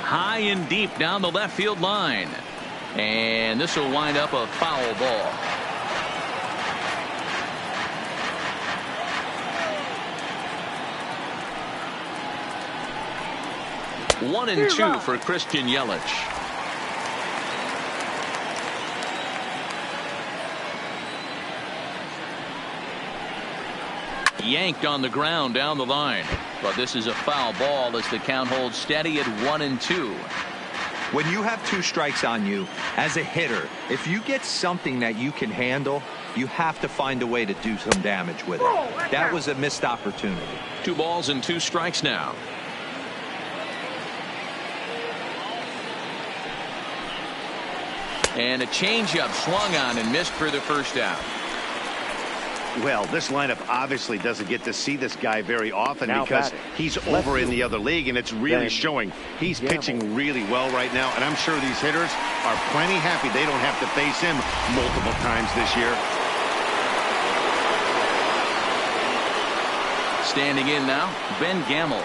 A: High and deep down the left field line. And this will wind up a foul ball. One and 2 for Christian Yelich. Yanked on the ground down the line, but this is a foul ball as the count holds steady at 1-2.
C: When you have 2 strikes on you as a hitter, if you get something that you can handle, you have to find a way to do some damage with it. That was a missed opportunity.
A: 2 balls and 2 strikes now. And a changeup swung on and missed for the first out.
B: Well, this lineup obviously doesn't get to see this guy very often because he's over in the other league, and it's really showing. He's pitching really well right now, and I'm sure these hitters are plenty happy they don't have to face him multiple times this year.
A: Standing in now, Ben Gamel.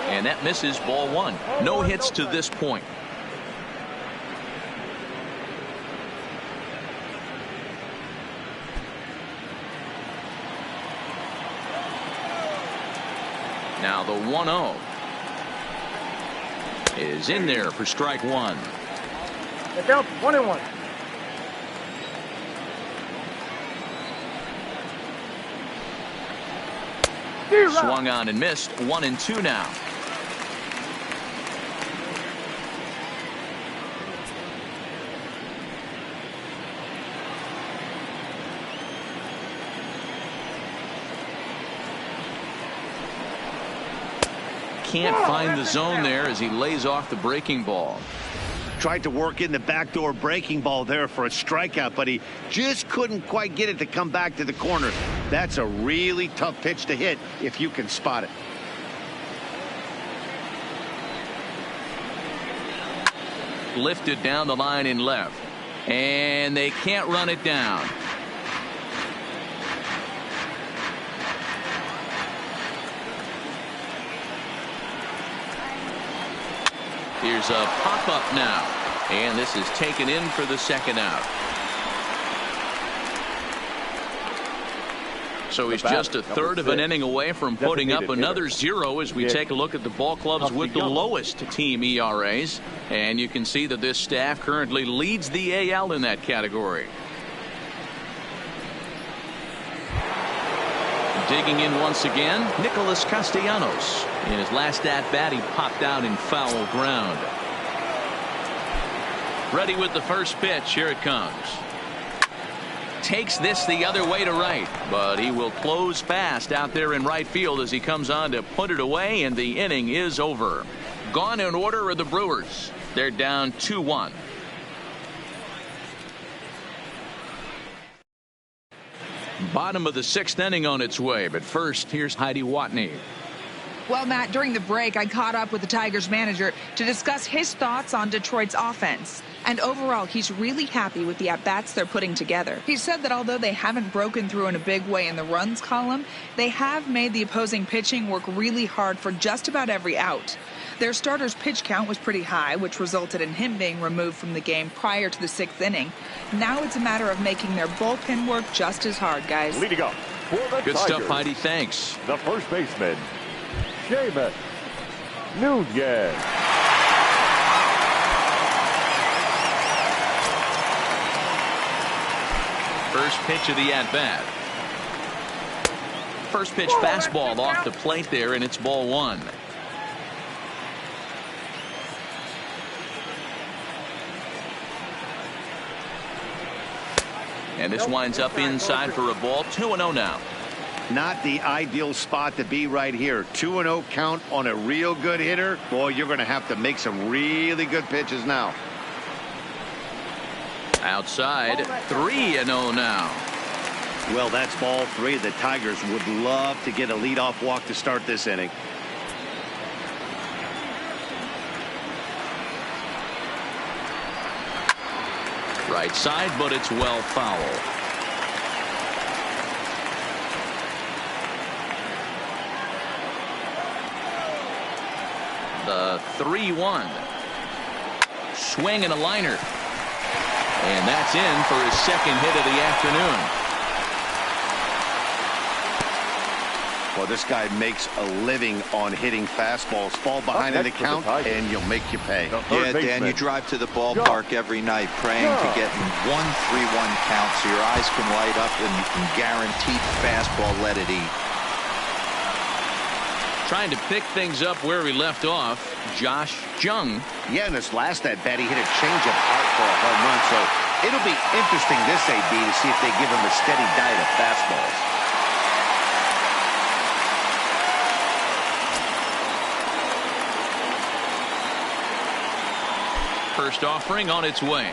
A: And that misses ball 1. No hits to this point. Now the 1-0 is in there for strike 1.
E: It's out 1-1.
A: Swung on and missed. 1-2 now. Can't find the zone there as he lays off the breaking ball.
B: Tried to work in the backdoor breaking ball there for a strikeout, but he just couldn't quite get it to come back to the corner. That's a really tough pitch to hit if you can spot it.
A: Lifted down the line in left, and they can't run it down. Here's a pop-up now, and this is taken in for the second out. So he's just a third of an inning away from putting up another 0 as we take a look at the ball clubs with the lowest team ERAs. And you can see that this staff currently leads the AL in that category. Digging in once again, Nicholas Castellanos. In his last at-bat, he popped out in foul ground. Ready with the first pitch. Here it comes. Takes this the other way to right, but he will close fast out there in right field as he comes on to put it away, and the inning is over. Gone in order are the Brewers. They're down 2-1. Bottom of the 6th inning on its way, but first here's Heidi Watney.
F: Well, Matt, during the break, I caught up with the Tigers manager to discuss his thoughts on Detroit's offense. And overall, he's really happy with the at-bats they're putting together. He said that although they haven't broken through in a big way in the runs column, they have made the opposing pitching work really hard for just about every out. Their starter's pitch count was pretty high, which resulted in him being removed from the game prior to the 6th inning. Now it's a matter of making their bullpen work just as hard, guys.
D: Leading up for the
A: Good
D: Tigers,
A: stuff, Heidi. Thanks.
D: the first baseman, Seamus Nunez.
A: First pitch of the at-bat. First pitch fastball off the plate there, and it's ball 1. And this winds up inside for a ball. 2-0 now.
B: Not the ideal spot to be right here. 2-0 count on a real good hitter. Boy, you're going to have to make some really good pitches now.
A: Outside, 3-0 now.
B: Well, that's ball 3. The Tigers would love to get a leadoff walk to start this inning.
A: Right side, but it's well foul. The 3-1. Swing and a liner. And that's in for his second hit of the afternoon.
B: Well, this guy makes a living on hitting fastballs. Fall behind in the count, and you'll make you pay.
C: Yeah, Dan, you drive to the ballpark every night praying to get 1-3-1 count so your eyes can light up and you can guarantee fastball let it eat.
A: Trying to pick things up where we left off, Josh Jung.
B: Yeah, in this last at-bat, he hit a changeup out for a home run, so it'll be interesting this AB to see if they give him a steady diet of fastballs.
A: First offering on its way.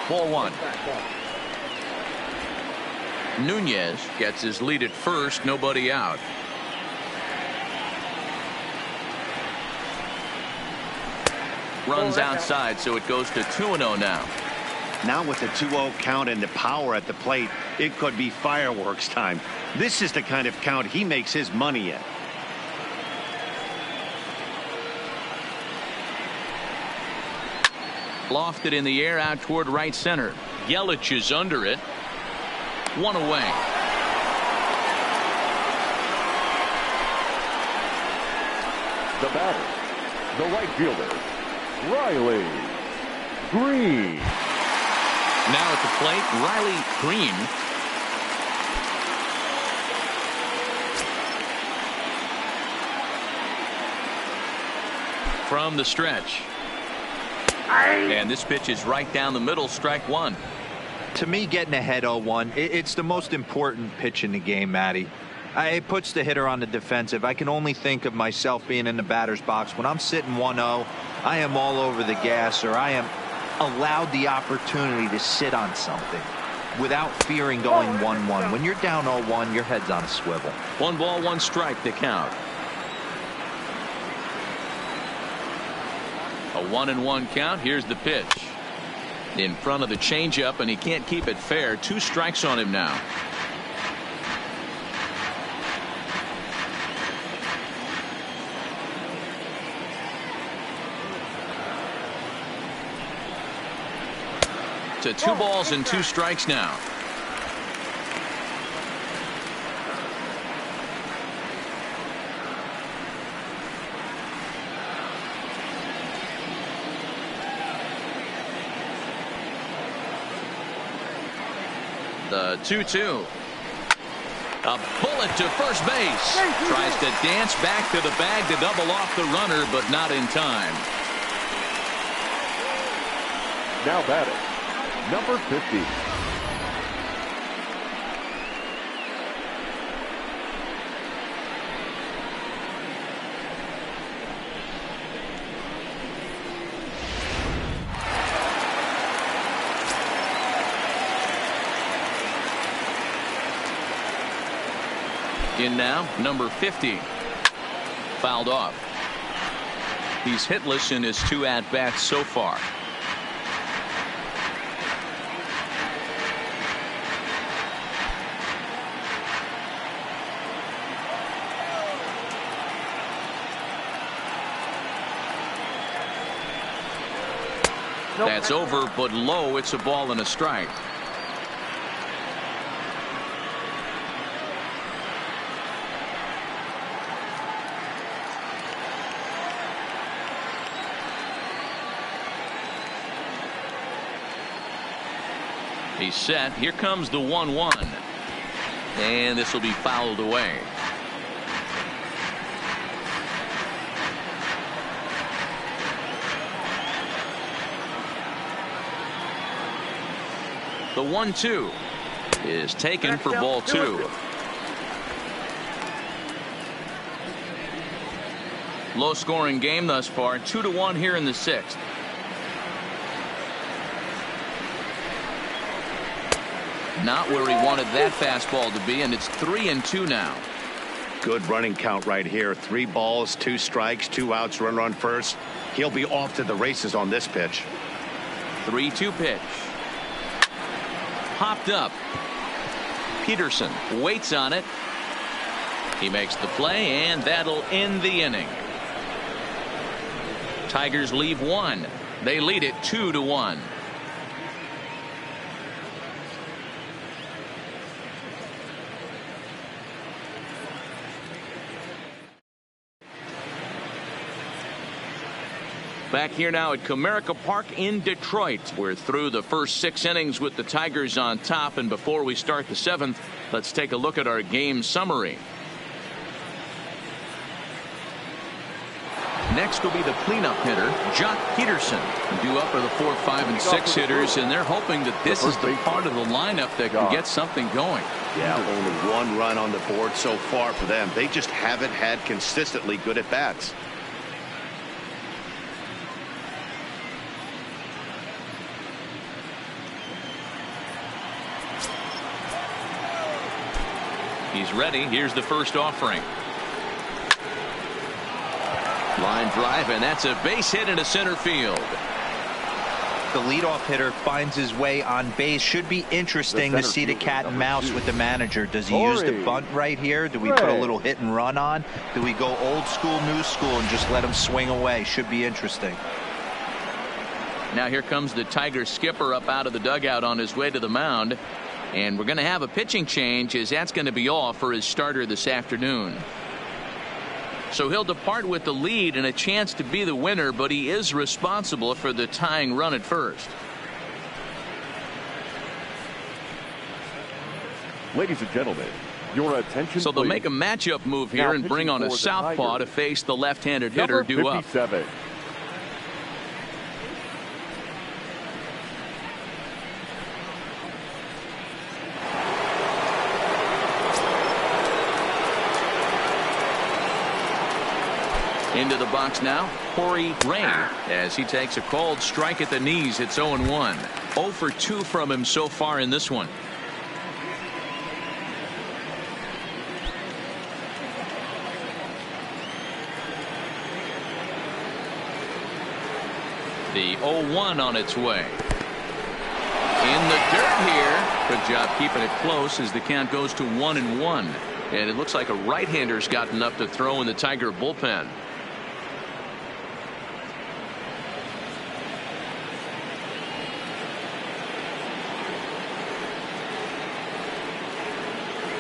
A: Ball 1. Nunez gets his lead at first, nobody out. Runs outside, so it goes to 2-0 now.
B: Now with the 2-0 count and the power at the plate, it could be fireworks time. This is the kind of count he makes his money in.
A: Lofted in the air out toward right center. Yelich is under it. 1 away.
D: The batter, the right fielder, Riley Green.
A: Now at the plate, Riley Green. From the stretch. And this pitch is right down the middle, strike 1.
C: To me, getting ahead 0-1, it's the most important pitch in the game, Matty. It puts the hitter on the defensive. I can only think of myself being in the batter's box. When I'm sitting 1-0, I am all over the gas, or I am allowed the opportunity to sit on something without fearing going 1-1. When you're down 0-1, your head's on a swivel.
A: 1 ball, 1 strike to count. A 1-1 count. Here's the pitch. In front of the changeup, and he can't keep it fair. 2 strikes on him now. To 2 balls and 2 strikes now. The 2-2. A bullet to first base. Tries to dance back to the bag to double off the runner, but not in time.
D: Now batting, number 50.
A: In now, number 50. fouled off. He's hitless in his 2 at-bats so far. That's over, but low. It's a ball and a strike. He's set. Here comes the 1-1. And this will be fouled away. The 1-2 is taken for ball 2. Low scoring game thus far. 2-1 here in the 6th. Not where he wanted that fastball to be, and it's 3-2 now.
B: Good running count right here. 3 balls, 2 strikes, 2 outs, runner on first. He'll be off to the races on this pitch.
A: 3-2 pitch. Popped up. Peterson waits on it. He makes the play, and that'll end the inning. Tigers leave 1. They lead it 2-1. Back here now at Comerica Park in Detroit. We're through the first 6 innings with the Tigers on top, and before we start the 7th, let's take a look at our game summary. Next will be the cleanup hitter, Jock Peterson. Due up are the 4, 5, and 6 hitters, and they're hoping that this is the part of the lineup that can get something going.
B: Yeah, only 1 run on the board so far for them. They just haven't had consistently good at bats.
A: He's ready. Here's the first offering. Line drive, and that's a base hit into center field.
C: The leadoff hitter finds his way on base. Should be interesting to see the cat and mouse with the manager. Does he use the bunt right here? Do we put a little hit and run on? Do we go old school, new school, and just let him swing away? Should be interesting.
A: Now here comes the Tiger skipper up out of the dugout on his way to the mound. And we're going to have a pitching change, as that's going to be all for his starter this afternoon. So he'll depart with the lead and a chance to be the winner, but he is responsible for the tying run at first.
D: Ladies and gentlemen, your attention.
A: So they'll
D: please.
A: make a matchup move here
D: Now
A: and bring on a southpaw to face the left-handed hitter due up.
D: 57.
A: Into the box now, Corey Ray, as he takes a called strike at the knees. It's 0-1. 0 for 2 from him so far in this one. The 0-1 on its way. In the dirt here. Good job keeping it close as the count goes to 1-1. And it looks like a right-hander's gotten up to throw in the Tiger bullpen.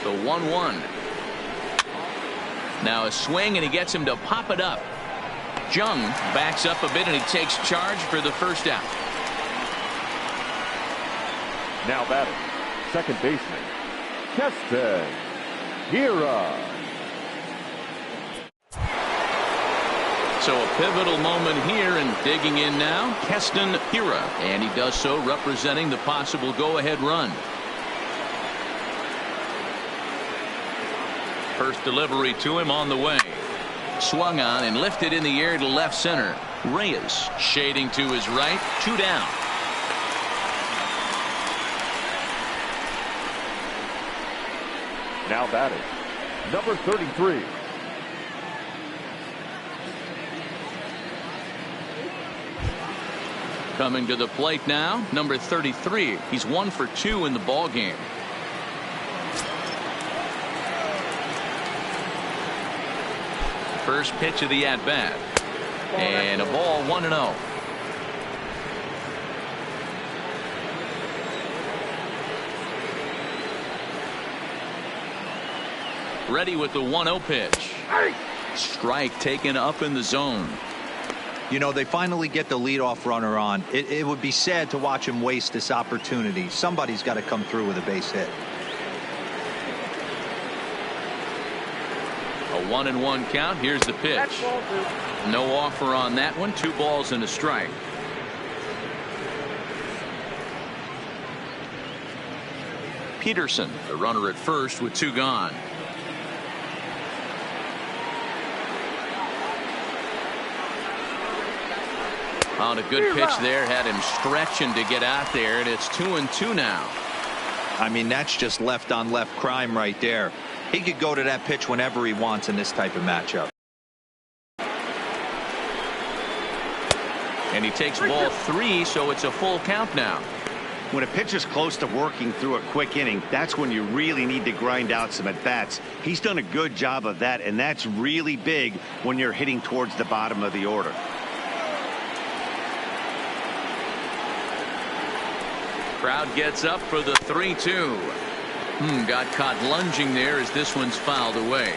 A: The 1-1. Now a swing, and he gets him to pop it up. Jung backs up a bit, and he takes charge for the first out.
D: Now batting, second baseman, Keston Hiura.
A: So a pivotal moment here, and digging in now, Keston Hiura, and he does so representing the possible go-ahead run. First delivery to him on the way. Swung on and lifted in the air to left center. Reyes shading to his right. 2 down.
D: Now batting, number 33.
A: Coming to the plate now, number 33. He's 1 for 2 in the ball game. First pitch of the at-bat. And a ball, 1-0. Ready with the 1-0 pitch. Strike taken up in the zone.
C: You know, they finally get the leadoff runner on. It would be sad to watch him waste this opportunity. Somebody's got to come through with a base hit.
A: A 1-1 count. Here's the pitch. No offer on that one. 2 balls and a strike. Peterson, the runner at first with 2 gone. On a good pitch there, had him stretching to get out there, and it's 2-2 now.
C: I mean, that's just left on left crime right there. He could go to that pitch whenever he wants in this type of matchup.
A: And he takes ball 3, so it's a full count now.
B: When a pitcher's close to working through a quick inning, that's when you really need to grind out some at-bats. He's done a good job of that, and that's really big when you're hitting towards the bottom of the order.
A: Crowd gets up for the 3-2. Got caught lunging there as this one's fouled away.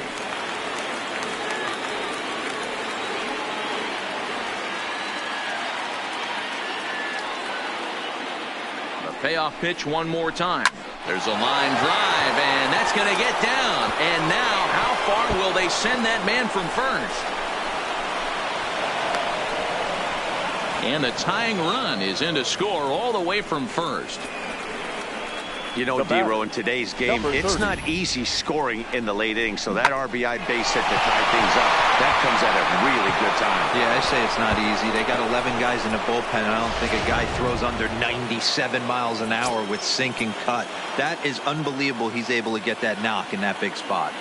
A: The payoff pitch one more time. There's a line drive, and that's going to get down. And now, how far will they send that man from first? And the tying run is in to score all the way from first.
B: You know, Dero, in today's game, it's not easy scoring in the late innings, so that RBI base hit to tie things up, that comes at a really good time.
C: Yeah, I say it's not easy. They got 11 guys in the bullpen, and I don't think a guy throws under 97 miles an hour with sink and cut. That is unbelievable he's able to get that knock in that big spot.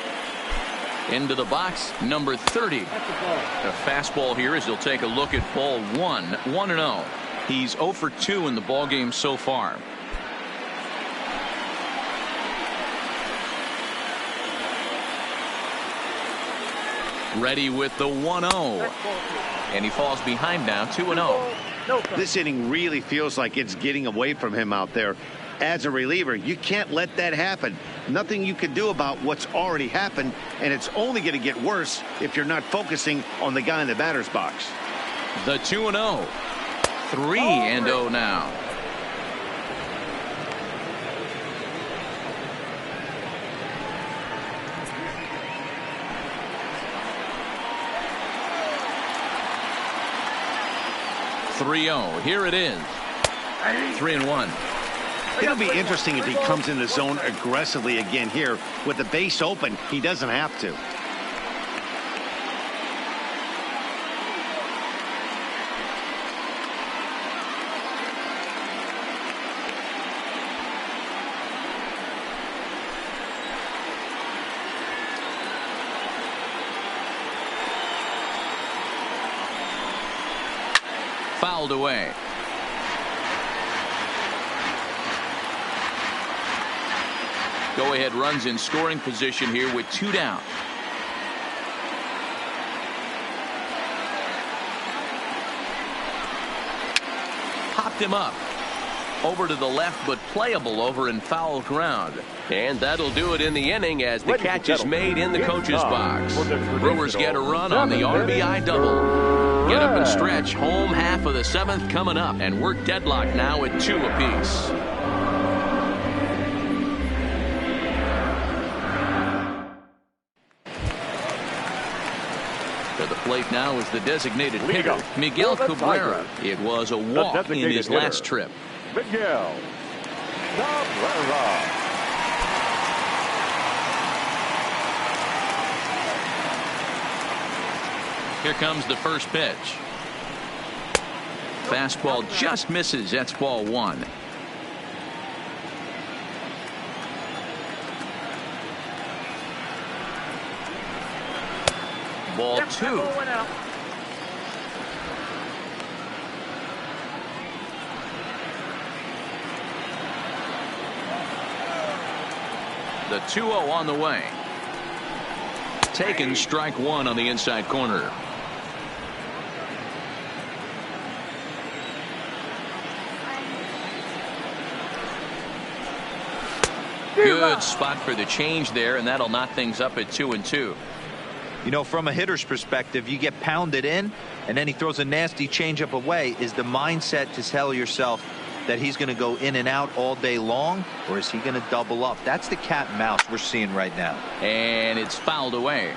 A: Into the box, number 30. A fastball here as he'll take a look at ball 1. 1-0. He's 0 for 2 in the ball game so far. Ready with the 1-0. And he falls behind now, 2-0.
B: This inning really feels like it's getting away from him out there. As a reliever, you can't let that happen. Nothing you can do about what's already happened, and it's only going to get worse if you're not focusing on the guy in the batter's box.
A: The 2-0. 3-0 now. Here it is. 3-1.
B: It'll be interesting if he comes in the zone aggressively again here. With the base open, he doesn't have to.
A: Fouled away. Go-ahead runs in scoring position here with 2 down. Popped him up. Over to the left, but playable over in foul ground. And that'll do it in the inning as the catch is made in the coach's box. Brewers get a run on the RBI double. Get up and stretch. Home half of the 7th coming up. And we're deadlocked now at 2 apiece. To the plate now is the designated hitter, Miguel Cabrera. It was a walk in his last trip.
D: Miguel Cabrera.
A: Here comes the first pitch. Fastball just misses. That's ball 1. Ball 2. The 2-0 on the way. Taken strike one on the inside corner. Good spot for the change there, and that'll knock things up at 2-2.
C: You know, from a hitter's perspective, you get pounded in, and then he throws a nasty changeup away. Is the mindset to tell yourself that he's going to go in and out all day long, or is he going to double up? That's the cat and mouse we're seeing right now.
A: And it's fouled away.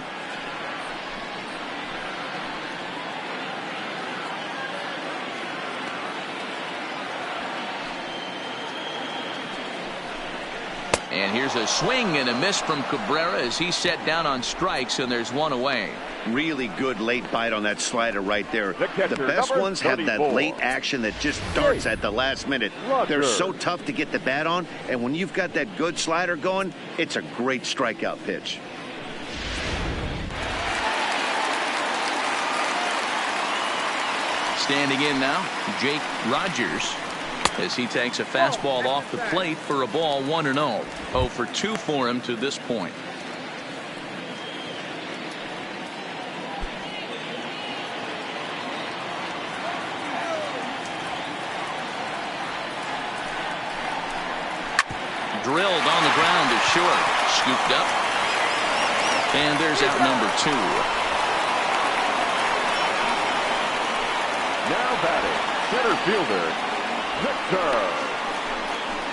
A: And here's a swing and a miss from Cabrera as he's set down on strikes, and there's one away.
B: Really good late bite on that slider right there.
D: catcher,
B: The best ones have that
D: 34.
B: late action that just starts at the last minute. They're so tough to get the bat on, and when you've got that good slider going, it's a great strikeout pitch.
A: Standing in now, Jake Rogers, as he takes a fastball off the plate for a ball, 1-0. 0 for 2 for him to this point. Drilled on the ground to short. Scooped up. And there's out number 2.
D: Now batting, center fielder, Victor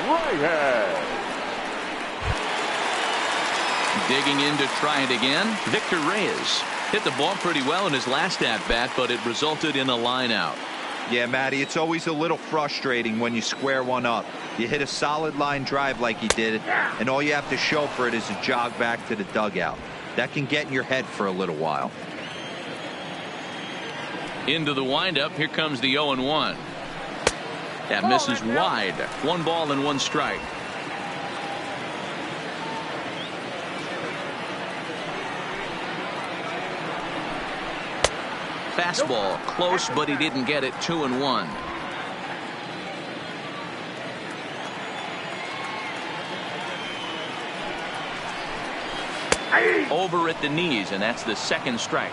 D: Reyes.
A: Digging in to try it again. Victor Reyes hit the ball pretty well in his last at-bat, but it resulted in a line out.
C: Yeah, Matty, it's always a little frustrating when you square one up. You hit a solid line drive like he did, and all you have to show for it is a jog back to the dugout. That can get in your head for a little while.
A: Into the windup. Here comes the 0-1. That misses wide. 1 ball and 1 strike. Fastball close, but he didn't get it. 2-1. Over at the knees, and that's the 2nd strike.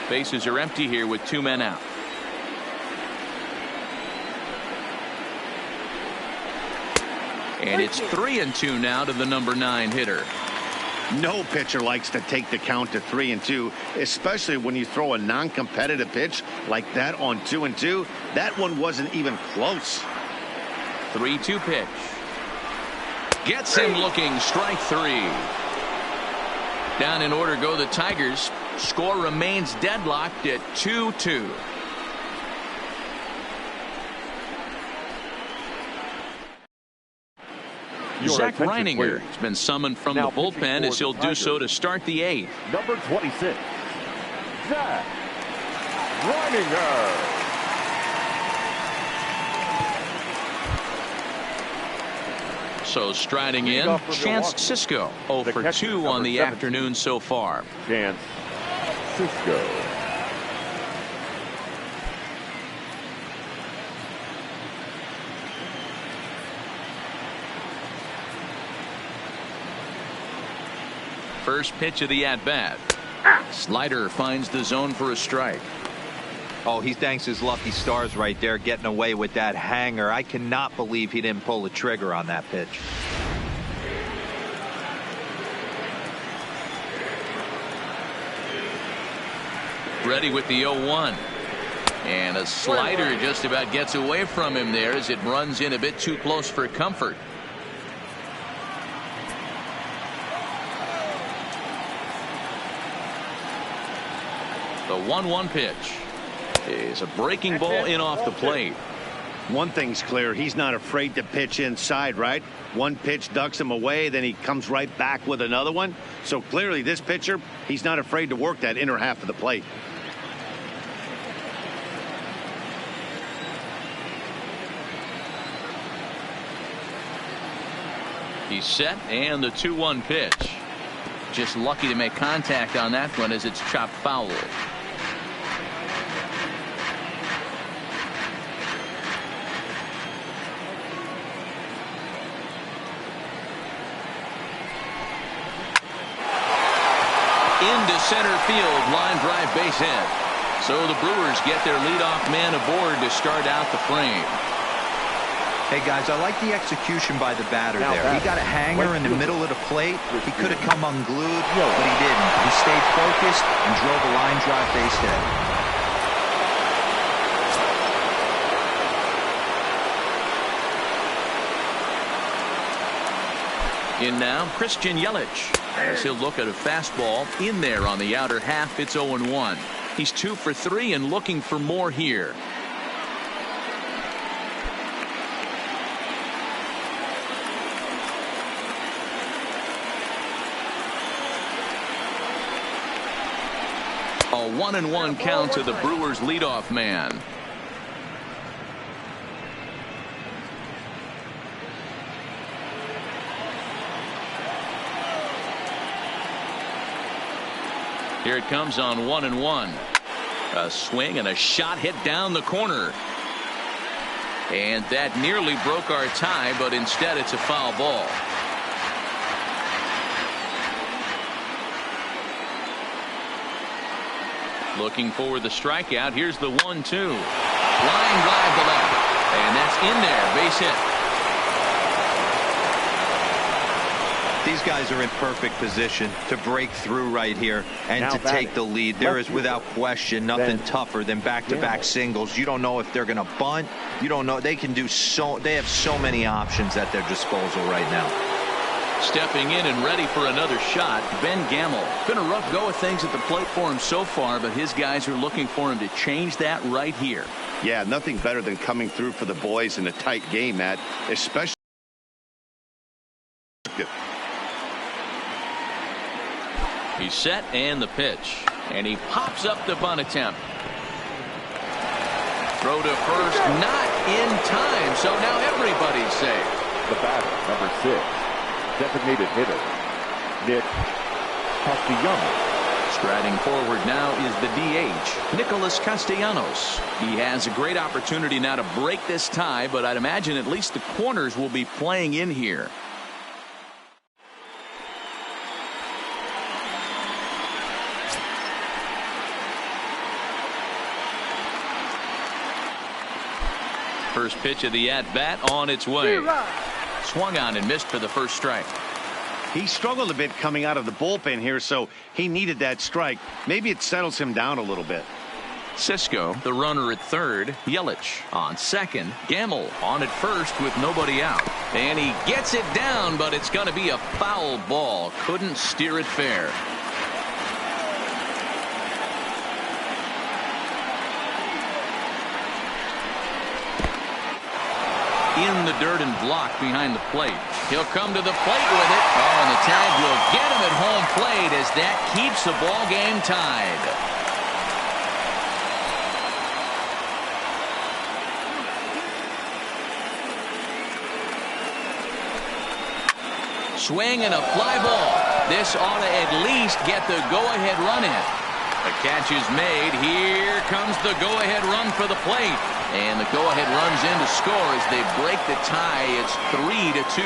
A: Bases are empty here with 2 men out. And it's 3-2 now to the number 9 hitter.
B: No pitcher likes to take the count to 3-2, especially when you throw a non-competitive pitch like that on 2-2. That one wasn't even close.
A: 3-2 pitch. Gets him looking. Strike 3. Down in order go the Tigers. Score remains deadlocked at 2-2. Zach Reininger has been summoned from the bullpen as he'll do so to start the 8th.
D: Number 26, Zach Reininger.
A: So striding in, Chance Cisco. 0 for 2 on the afternoon so far.
D: Chance Cisco.
A: First pitch of the at-bat. Slider finds the zone for a strike.
C: Oh, he thanks his lucky stars right there getting away with that hanger. I cannot believe he didn't pull the trigger on that pitch.
A: Ready with the 0-1. And a slider just about gets away from him there as it runs in a bit too close for comfort. The 1-1 pitch is a breaking ball in off the plate.
B: One thing's clear, he's not afraid to pitch inside, right? One pitch ducks him away, then he comes right back with another one. So clearly this pitcher, he's not afraid to work that inner half of the plate.
A: He's set, and the 2-1 pitch. just lucky to make contact on that one as it's chopped foul. Into center field, line drive, base hit. So the Brewers get their leadoff man aboard to start out the frame.
C: Hey, guys, I like the execution by the batter there. He got a hanger in the middle of the plate. He could have come unglued, but he didn't. He stayed focused and drove a line drive base hit.
A: In now, Christian Yelich. As he'll look at a fastball in there on the outer half. It's 0-1. He's 2 for 3 and looking for more here. A 1-1 count to the Brewers leadoff man. Here it comes on 1-1. A swing and a shot hit down the corner. And that nearly broke our tie, but instead it's a foul ball. Looking for the strikeout. Here's the 1-2. Line drive to left. And that's in there. Base hit.
C: These guys are in perfect position to break through right here and now to take the lead. There is without question nothing tougher than back-to-back singles. You don't know if they're going to bunt. You don't know. They can do so. They have so many options at their disposal right now.
A: Stepping in and ready for another shot, Ben Gamel. Been a rough go of things at the plate for him so far, but his guys are looking for him to change that right here.
B: Yeah, nothing better than coming through for the boys in a tight game, Matt, especially.
A: He's set and the pitch. And he pops up the bunt attempt. Throw to first, not in time. So now everybody's safe.
D: The batter, number 6, designated hitter, Nick Castellanos.
A: Striding forward now is the DH, Nicholas Castellanos. He has a great opportunity now to break this tie, but I'd imagine at least the corners will be playing in here. First pitch of the at-bat on its way. Swung on and missed for the first strike.
B: He struggled a bit coming out of the bullpen here, so he needed that strike. Maybe it settles him down a little bit.
A: Cisco, the runner at third. Yelich on second. Gamel on at first with nobody out. And he gets it down, but it's going to be a foul ball. Couldn't steer it fair. In the dirt and blocked behind the plate. He'll come to the plate with it. Oh, and the tag will get him at home plate as that keeps the ball game tied. Swing and a fly ball. This ought to at least get the go-ahead run in. The catch is made. Here comes the go-ahead run for the plate. And the go-ahead runs in to score as they break the tie. It's 3-2.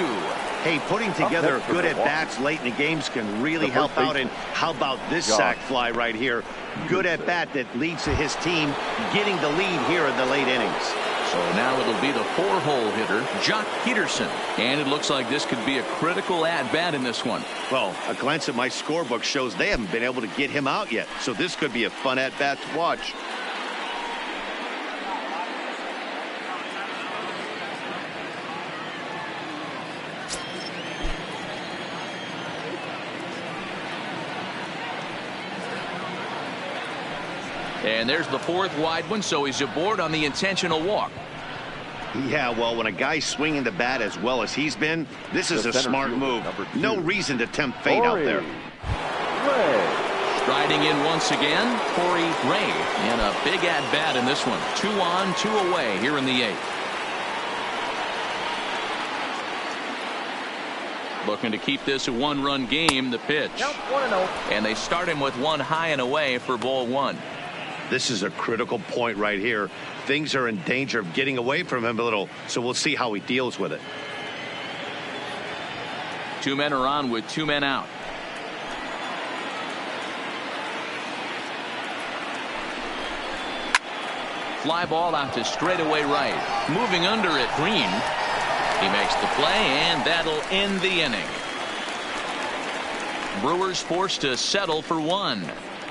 B: Hey, putting together good at-bats late in the games can really help out. And how about this sac fly right here? Good at-bat that leads to his team getting the lead here in the late innings.
A: So now it'll be the 4-hole hitter, Jock Peterson. And it looks like this could be a critical at-bat in this one.
B: Well, a glance at my scorebook shows they haven't been able to get him out yet. So this could be a fun at-bat to watch.
A: And there's the 4th wide one, so he's aboard on the intentional walk.
B: Yeah, well, when a guy's swinging the bat as well as he's been, this is a smart move. No reason to tempt fate out there.
A: Striding in once again, Corey Ray. And a big at-bat in this one. 2 on, 2 away here in the 8th. Looking to keep this a one-run game. The pitch.
E: Count 1-0.
A: And they start him with one high and away for ball one.
B: This is a critical point right here. Things are in danger of getting away from him a little, so we'll see how he deals with it.
A: Two men are on with two men out. Fly ball out to straightaway right. Moving under it, Green. He makes the play, and that'll end the inning. Brewers forced to settle for one.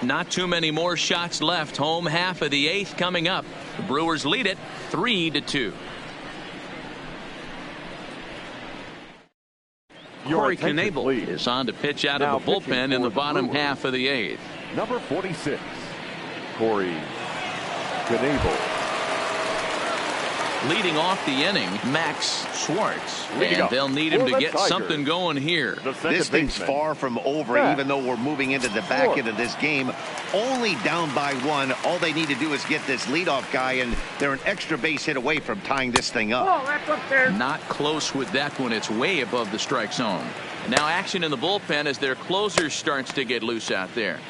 A: Not too many more shots left. Home half of the eighth coming up. The Brewers lead it 3-2. Corey Knebel is on to pitch out of the bullpen in the bottom half of the eighth.
D: Number 46, Corey Knebel.
A: Leading off the inning, Max Schwartz. And they'll need him to get something going here.
B: This thing's far from over, even though we're moving into the back end of this game. Only down by one. All they need to do is get this leadoff guy, and they're an extra base hit away from tying this thing up.
E: Oh, that's up there.
A: Not close with that one. It's way above the strike zone. And now action in the bullpen as their closer starts to get loose out there.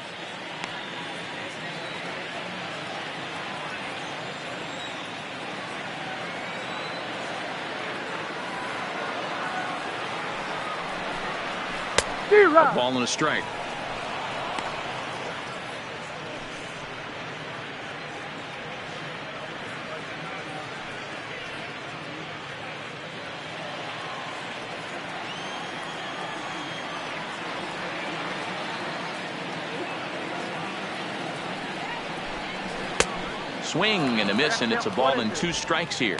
A: A ball and a strike. Swing and a miss, and it's a ball and two strikes here.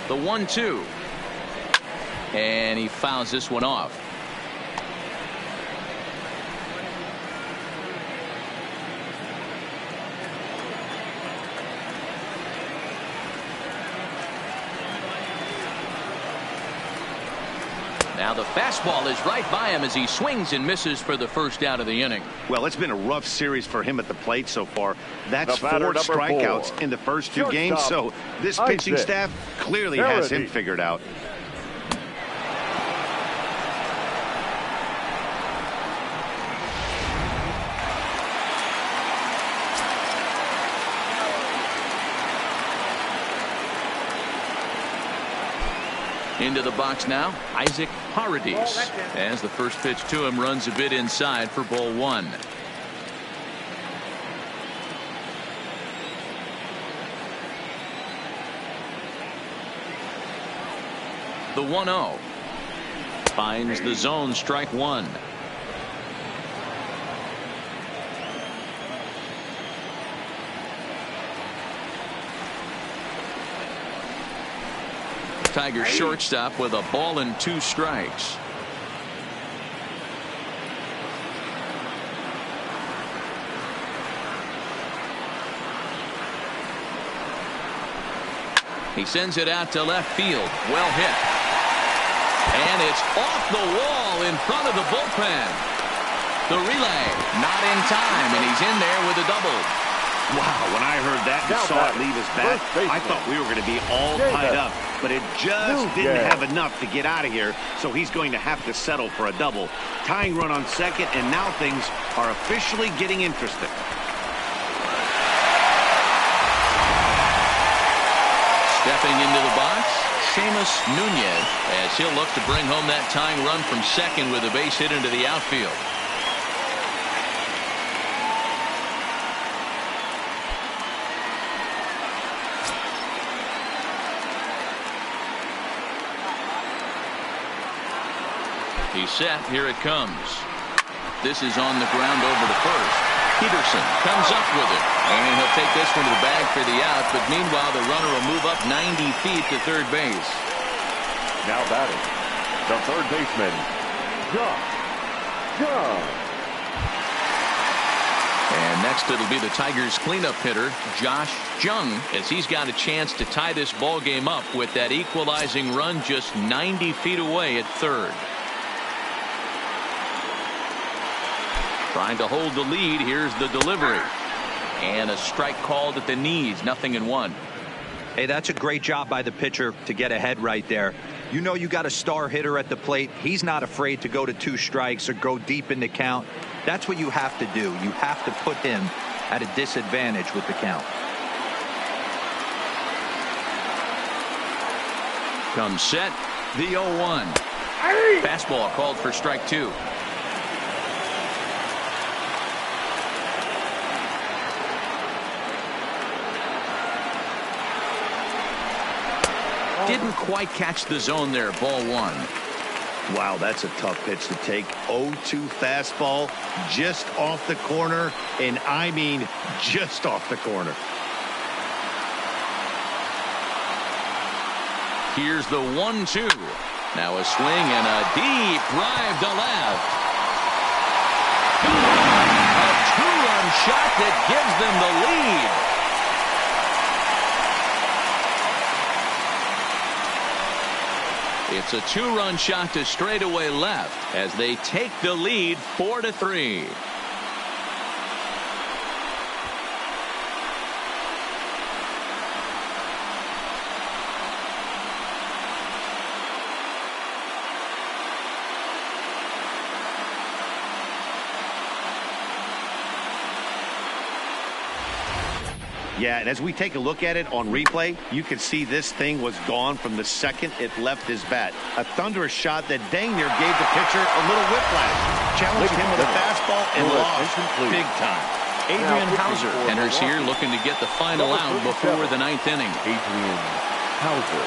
A: The 1-2. And he fouls this one off. Now the fastball is right by him as he swings and misses for the first out of the inning.
B: Well, it's been a rough series for him at the plate so far. That's 4 strikeouts in the first 2 games, so this pitching staff clearly has him figured out.
A: Into the box now, Isaac Paredes, as the first pitch to him runs a bit inside for ball one. The 1-0 finds the zone, strike one. Tigers shortstop with a ball and 2 strikes. He sends it out to left field. Well hit. And it's off the wall in front of the bullpen. The relay not in time, and he's in there with a double.
B: Wow, when I heard that and saw it leave his bat, I thought we were going to be all tied up, but it just didn't have enough to get out of here, so he's going to have to settle for a double. Tying run on second, and now things are officially getting interesting.
A: Stepping into the box, Seamus Nunez, as he'll look to bring home that tying run from second with a base hit into the outfield. He's set. Here it comes. This is on the ground over to first. Peterson comes up with it, and he'll take this one to the bag for the out, but meanwhile the runner will move up 90 feet to third base.
D: Now batting, the third baseman, Josh Jung.
A: And next it'll be the Tigers cleanup hitter, Josh Jung, as he's got a chance to tie this ball game up with that equalizing run just 90 feet away at third. Trying to hold the lead. Here's the delivery. And a strike called at the knees. 0-1.
C: Hey, that's a great job by the pitcher to get ahead right there. You know you got a star hitter at the plate. He's not afraid to go to 2 strikes or go deep in the count. That's what you have to do. You have to put him at a disadvantage with the count.
A: Comes set. The 0-1. Fastball called for strike 2. Didn't quite catch the zone there. Ball 1.
B: Wow, that's a tough pitch to take. 0-2 fastball just off the corner, and I mean just off the corner.
A: Here's the 1-2. Now a swing and a deep drive to left. A 2-run shot that gives them the lead. It's a 2-run shot to straightaway left as they take the lead 4-3.
B: Yeah, and as we take a look at it on replay, you can see this thing was gone from the second it left his bat. A thunderous shot that dang near gave the pitcher a little whiplash. Challenged him with a fastball and lost big time.
A: Adrian Hauser enters here looking to get the final out before the 9th inning.
D: Adrian Hauser.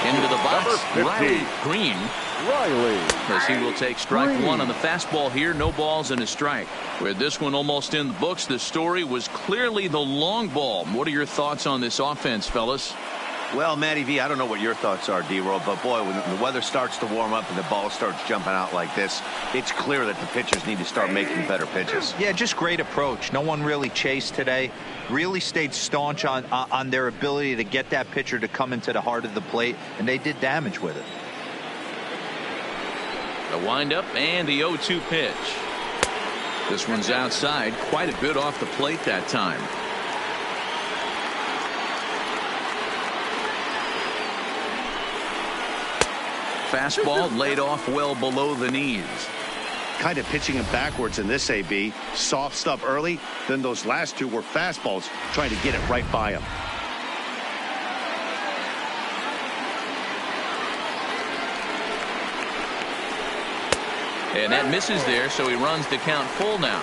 A: Into the box, Riley Green. As he will take strike 1 on the fastball here. No balls and a strike. With this one almost in the books, the story was clearly the long ball. What are your thoughts on this offense, fellas?
B: Well, Matty V, I don't know what your thoughts are, D-Roll, but boy, when the weather starts to warm up and the ball starts jumping out like this, it's clear that the pitchers need to start making better pitches.
C: Yeah, just great approach. No one really chased today. Really stayed staunch on their ability to get that pitcher to come into the heart of the plate, and they did damage with it.
A: The windup and the 0-2 pitch. This one's outside, quite a bit off the plate that time. Fastball laid off well below the knees.
B: Kind of pitching him backwards in this AB. Soft stuff early, then those last 2 were fastballs trying to get it right by him.
A: And that misses there, so he runs the count full now.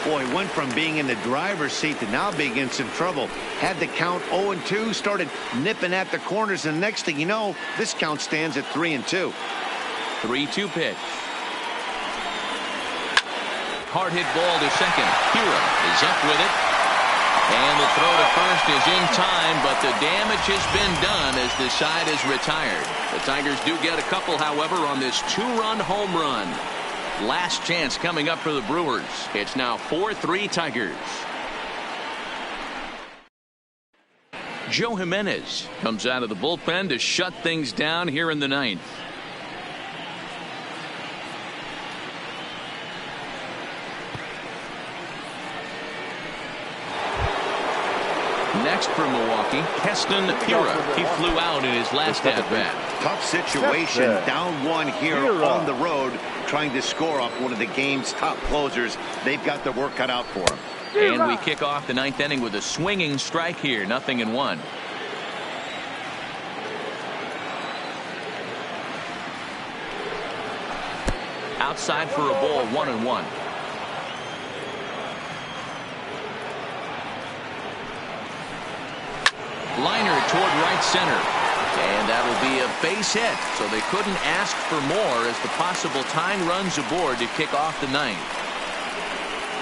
B: Boy, went from being in the driver's seat to now being in some trouble. Had the count 0-2, started nipping at the corners, and next thing you know, this count stands at 3-2.
A: 3-2 pitch. Hard hit ball to second. Hira is up with it. And the throw to first is in time, but the damage has been done as the side is retired. The Tigers do get a couple, however, on this 2-run home run. Last chance coming up for the Brewers. It's now 4-3 Tigers. Joe Jimenez comes out of the bullpen to shut things down here in the 9th. Next for Milwaukee, Keston Hira. He flew out in his last at-bat.
B: Tough situation, down 1 here on the road, trying to score off one of the game's top closers. They've got their work cut out for him.
A: And we kick off the 9th inning with a swinging strike here, 0-1. Outside for a ball, 1-1. Liner toward right center. And that'll be a base hit. So they couldn't ask for more as the possible tying runs aboard to kick off the 9th.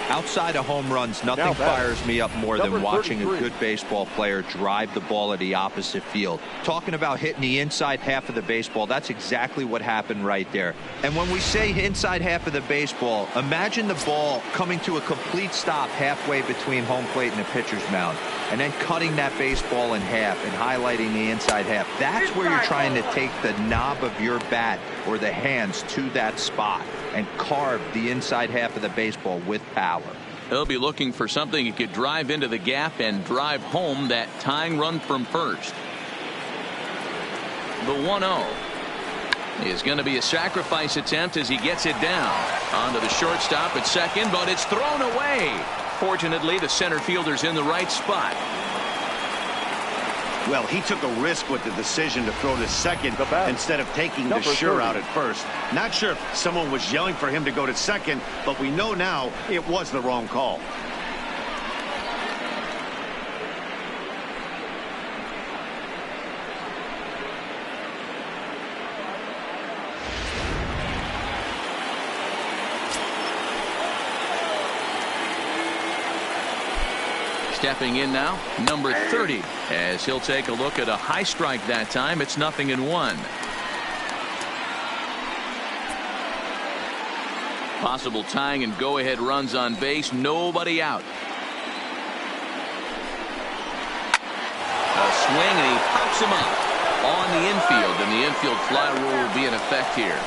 C: Outside of home runs, nothing
D: Now
C: fires me up more than
D: number
C: watching
D: 33.
C: a good baseball player drive the ball at the opposite field. Talking about hitting the inside half of the baseball, that's exactly what happened right there. And when we say inside half of the baseball, imagine the ball coming to a complete stop halfway between home plate and the pitcher's mound, and then cutting that baseball in half and highlighting the inside half. That's where you're trying to take the knob of your bat or the hands to that spot and carve the inside half of the baseball with power.
A: He'll be looking for something he could drive into the gap and drive home that tying run from first. The 1-0 is going to be a sacrifice attempt as he gets it down. Onto the shortstop at second, but it's thrown away. Fortunately, the center fielder's in the right spot.
B: Well, he took a risk with the decision to throw to second instead of taking the sure out at first. Not sure if someone was yelling for him to go to second, but we know now it was the wrong call.
A: Stepping in now, number 30, as he'll take a look at a high strike that time. It's 0-1. Possible tying and go-ahead runs on base. Nobody out. A swing, and he pops him up on the infield, and the infield fly rule will be in effect here.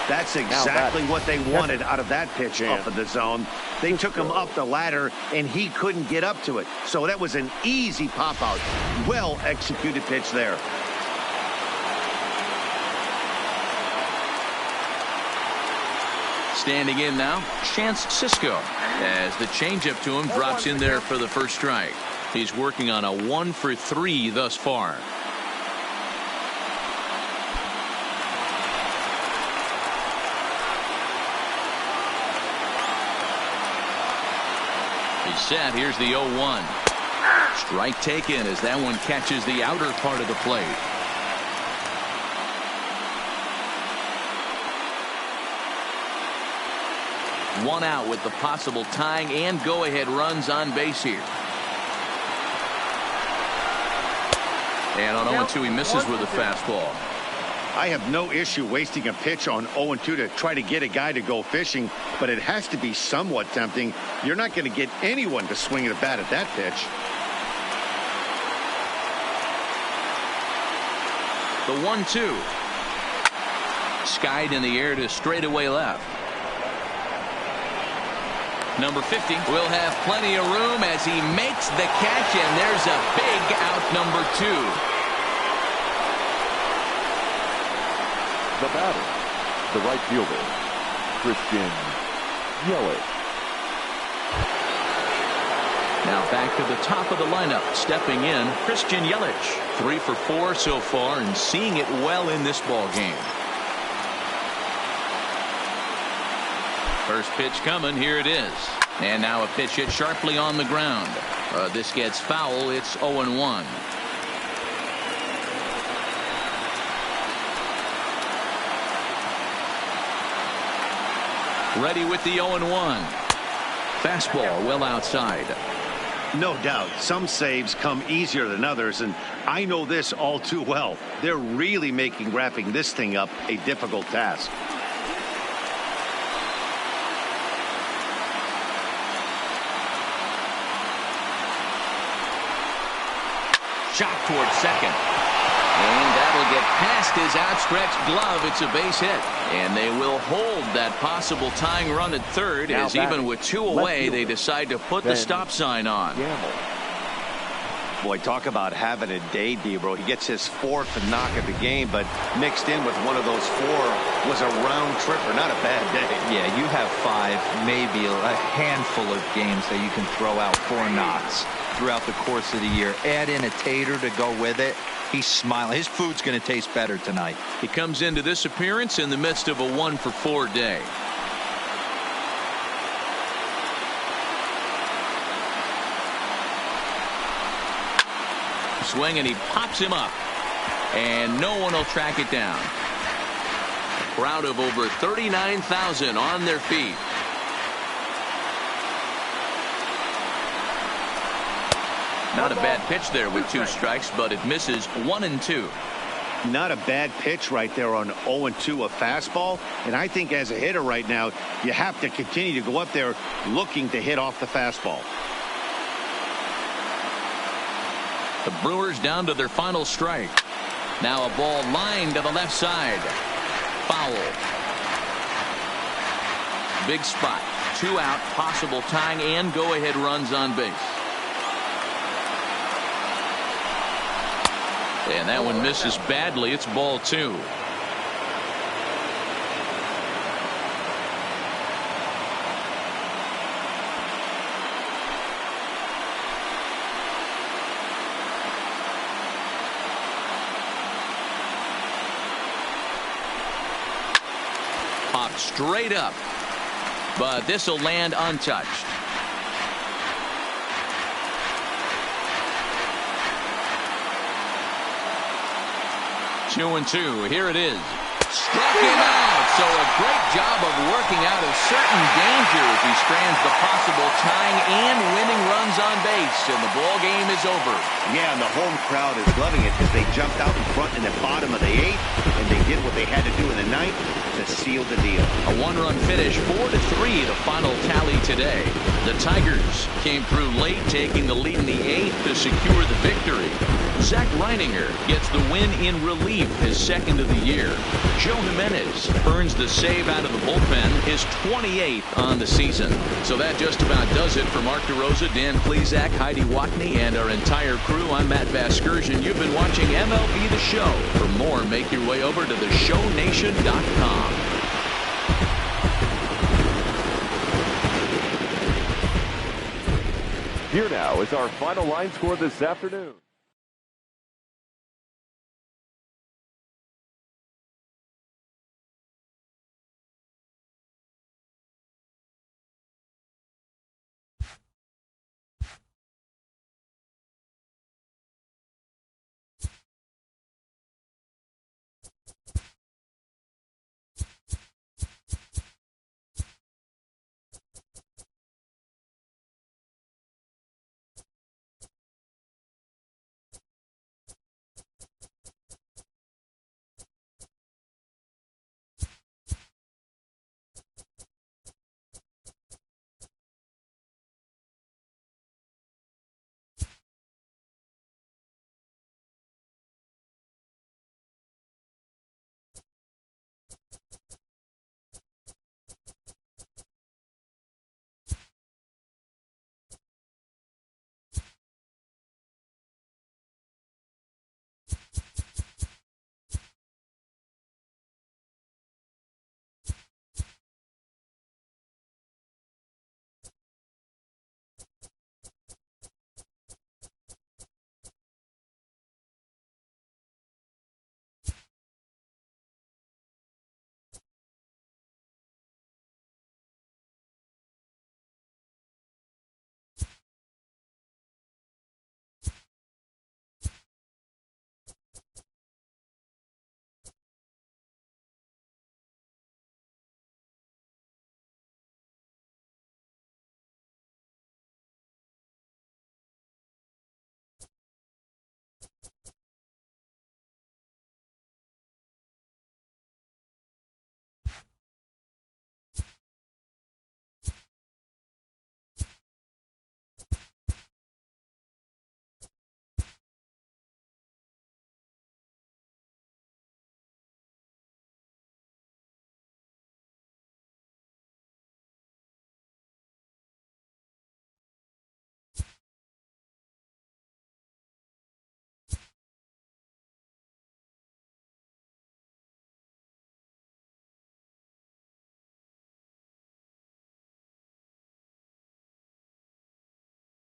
B: That's exactly what they wanted out of that pitch up in the zone. They took him up the ladder, and he couldn't get up to it. So that was an easy pop-out. Well-executed pitch there.
A: Standing in now, Chance Sisco, as the changeup to him drops in there for the first strike. He's working on a 1-for-3 thus far. He's set. Here's the 0-1. Strike taken as that one catches the outer part of the plate. One out with the possible tying and go-ahead runs on base here. And on 0-2, he misses with a fastball.
B: I have no issue wasting a pitch on 0-2 to try to get a guy to go fishing, but it has to be somewhat tempting. You're not going to get anyone to swing at a bat at that pitch.
A: The 1-2. Skied in the air to straightaway left. Number 50 will have plenty of room as he makes the catch, and there's a big out, number 2.
D: The batter, the right fielder, Christian Yelich.
A: Now back to the top of the lineup. Stepping in, Christian Yelich. 3 for 4 so far and seeing it well in this ball game. First pitch coming. Here it is. And now a pitch hit sharply on the ground. This gets foul. It's 0-1. Ready with the 0-1. Fastball well outside.
B: No doubt some saves come easier than others, and I know this all too well. They're really making wrapping this thing up a difficult task.
A: Shot towards second. And that'll get past his outstretched glove. It's a base hit. And they will hold that possible tying run at third, as even with 2 away, they decide to put the stop sign on.
B: Boy, talk about having a day, Debro. He gets his 4th knock of the game, but mixed in with one of those 4 was a round tripper. Not a bad day.
C: Yeah, you have 5, maybe a handful of games that you can throw out 4 knocks throughout the course of the year. Add in a tater to go with it. He's smiling. His food's going to taste better tonight.
A: He comes into this appearance in the midst of a 1-for-4 day. Swing, and he pops him up. And no one will track it down. crowd of over 39,000 on their feet. Not a bad pitch there with 2 strikes, but it misses 1-2.
B: Not a bad pitch right there on 0-2, a fastball. And I think as a hitter right now, you have to continue to go up there looking to hit off the fastball.
A: The Brewers down to their final strike. Now a ball lined to the left side. Foul. Big spot. 2 out, possible tying and go-ahead runs on base. And that one misses badly. It's ball 2. Popped straight up, but this will land untouched. 2-2. Here it is. Struck him out. So a great job of working out of certain danger as he strands the possible tying and winning runs on base. And the ball game is over.
B: Yeah, and the home crowd is loving it as they jumped out in front in the bottom of the 8th, and they did what they had to do in the 9th to seal the deal.
A: A 1-run finish, 4-3, the final tally today. The Tigers came through late, taking the lead in the 8th to secure the victory. Zach Reininger gets the win in relief, his 2nd of the year. Joe Jimenez earns the save out of the bullpen, his 28th on the season. So that just about does it for Mark DeRosa, Dan Plesac, Heidi Watney, and our entire crew. I'm Matt Vasgersian. You've been watching MLB The Show. For more, make your way over to theshownation.com.
D: Here now is our final line score this afternoon.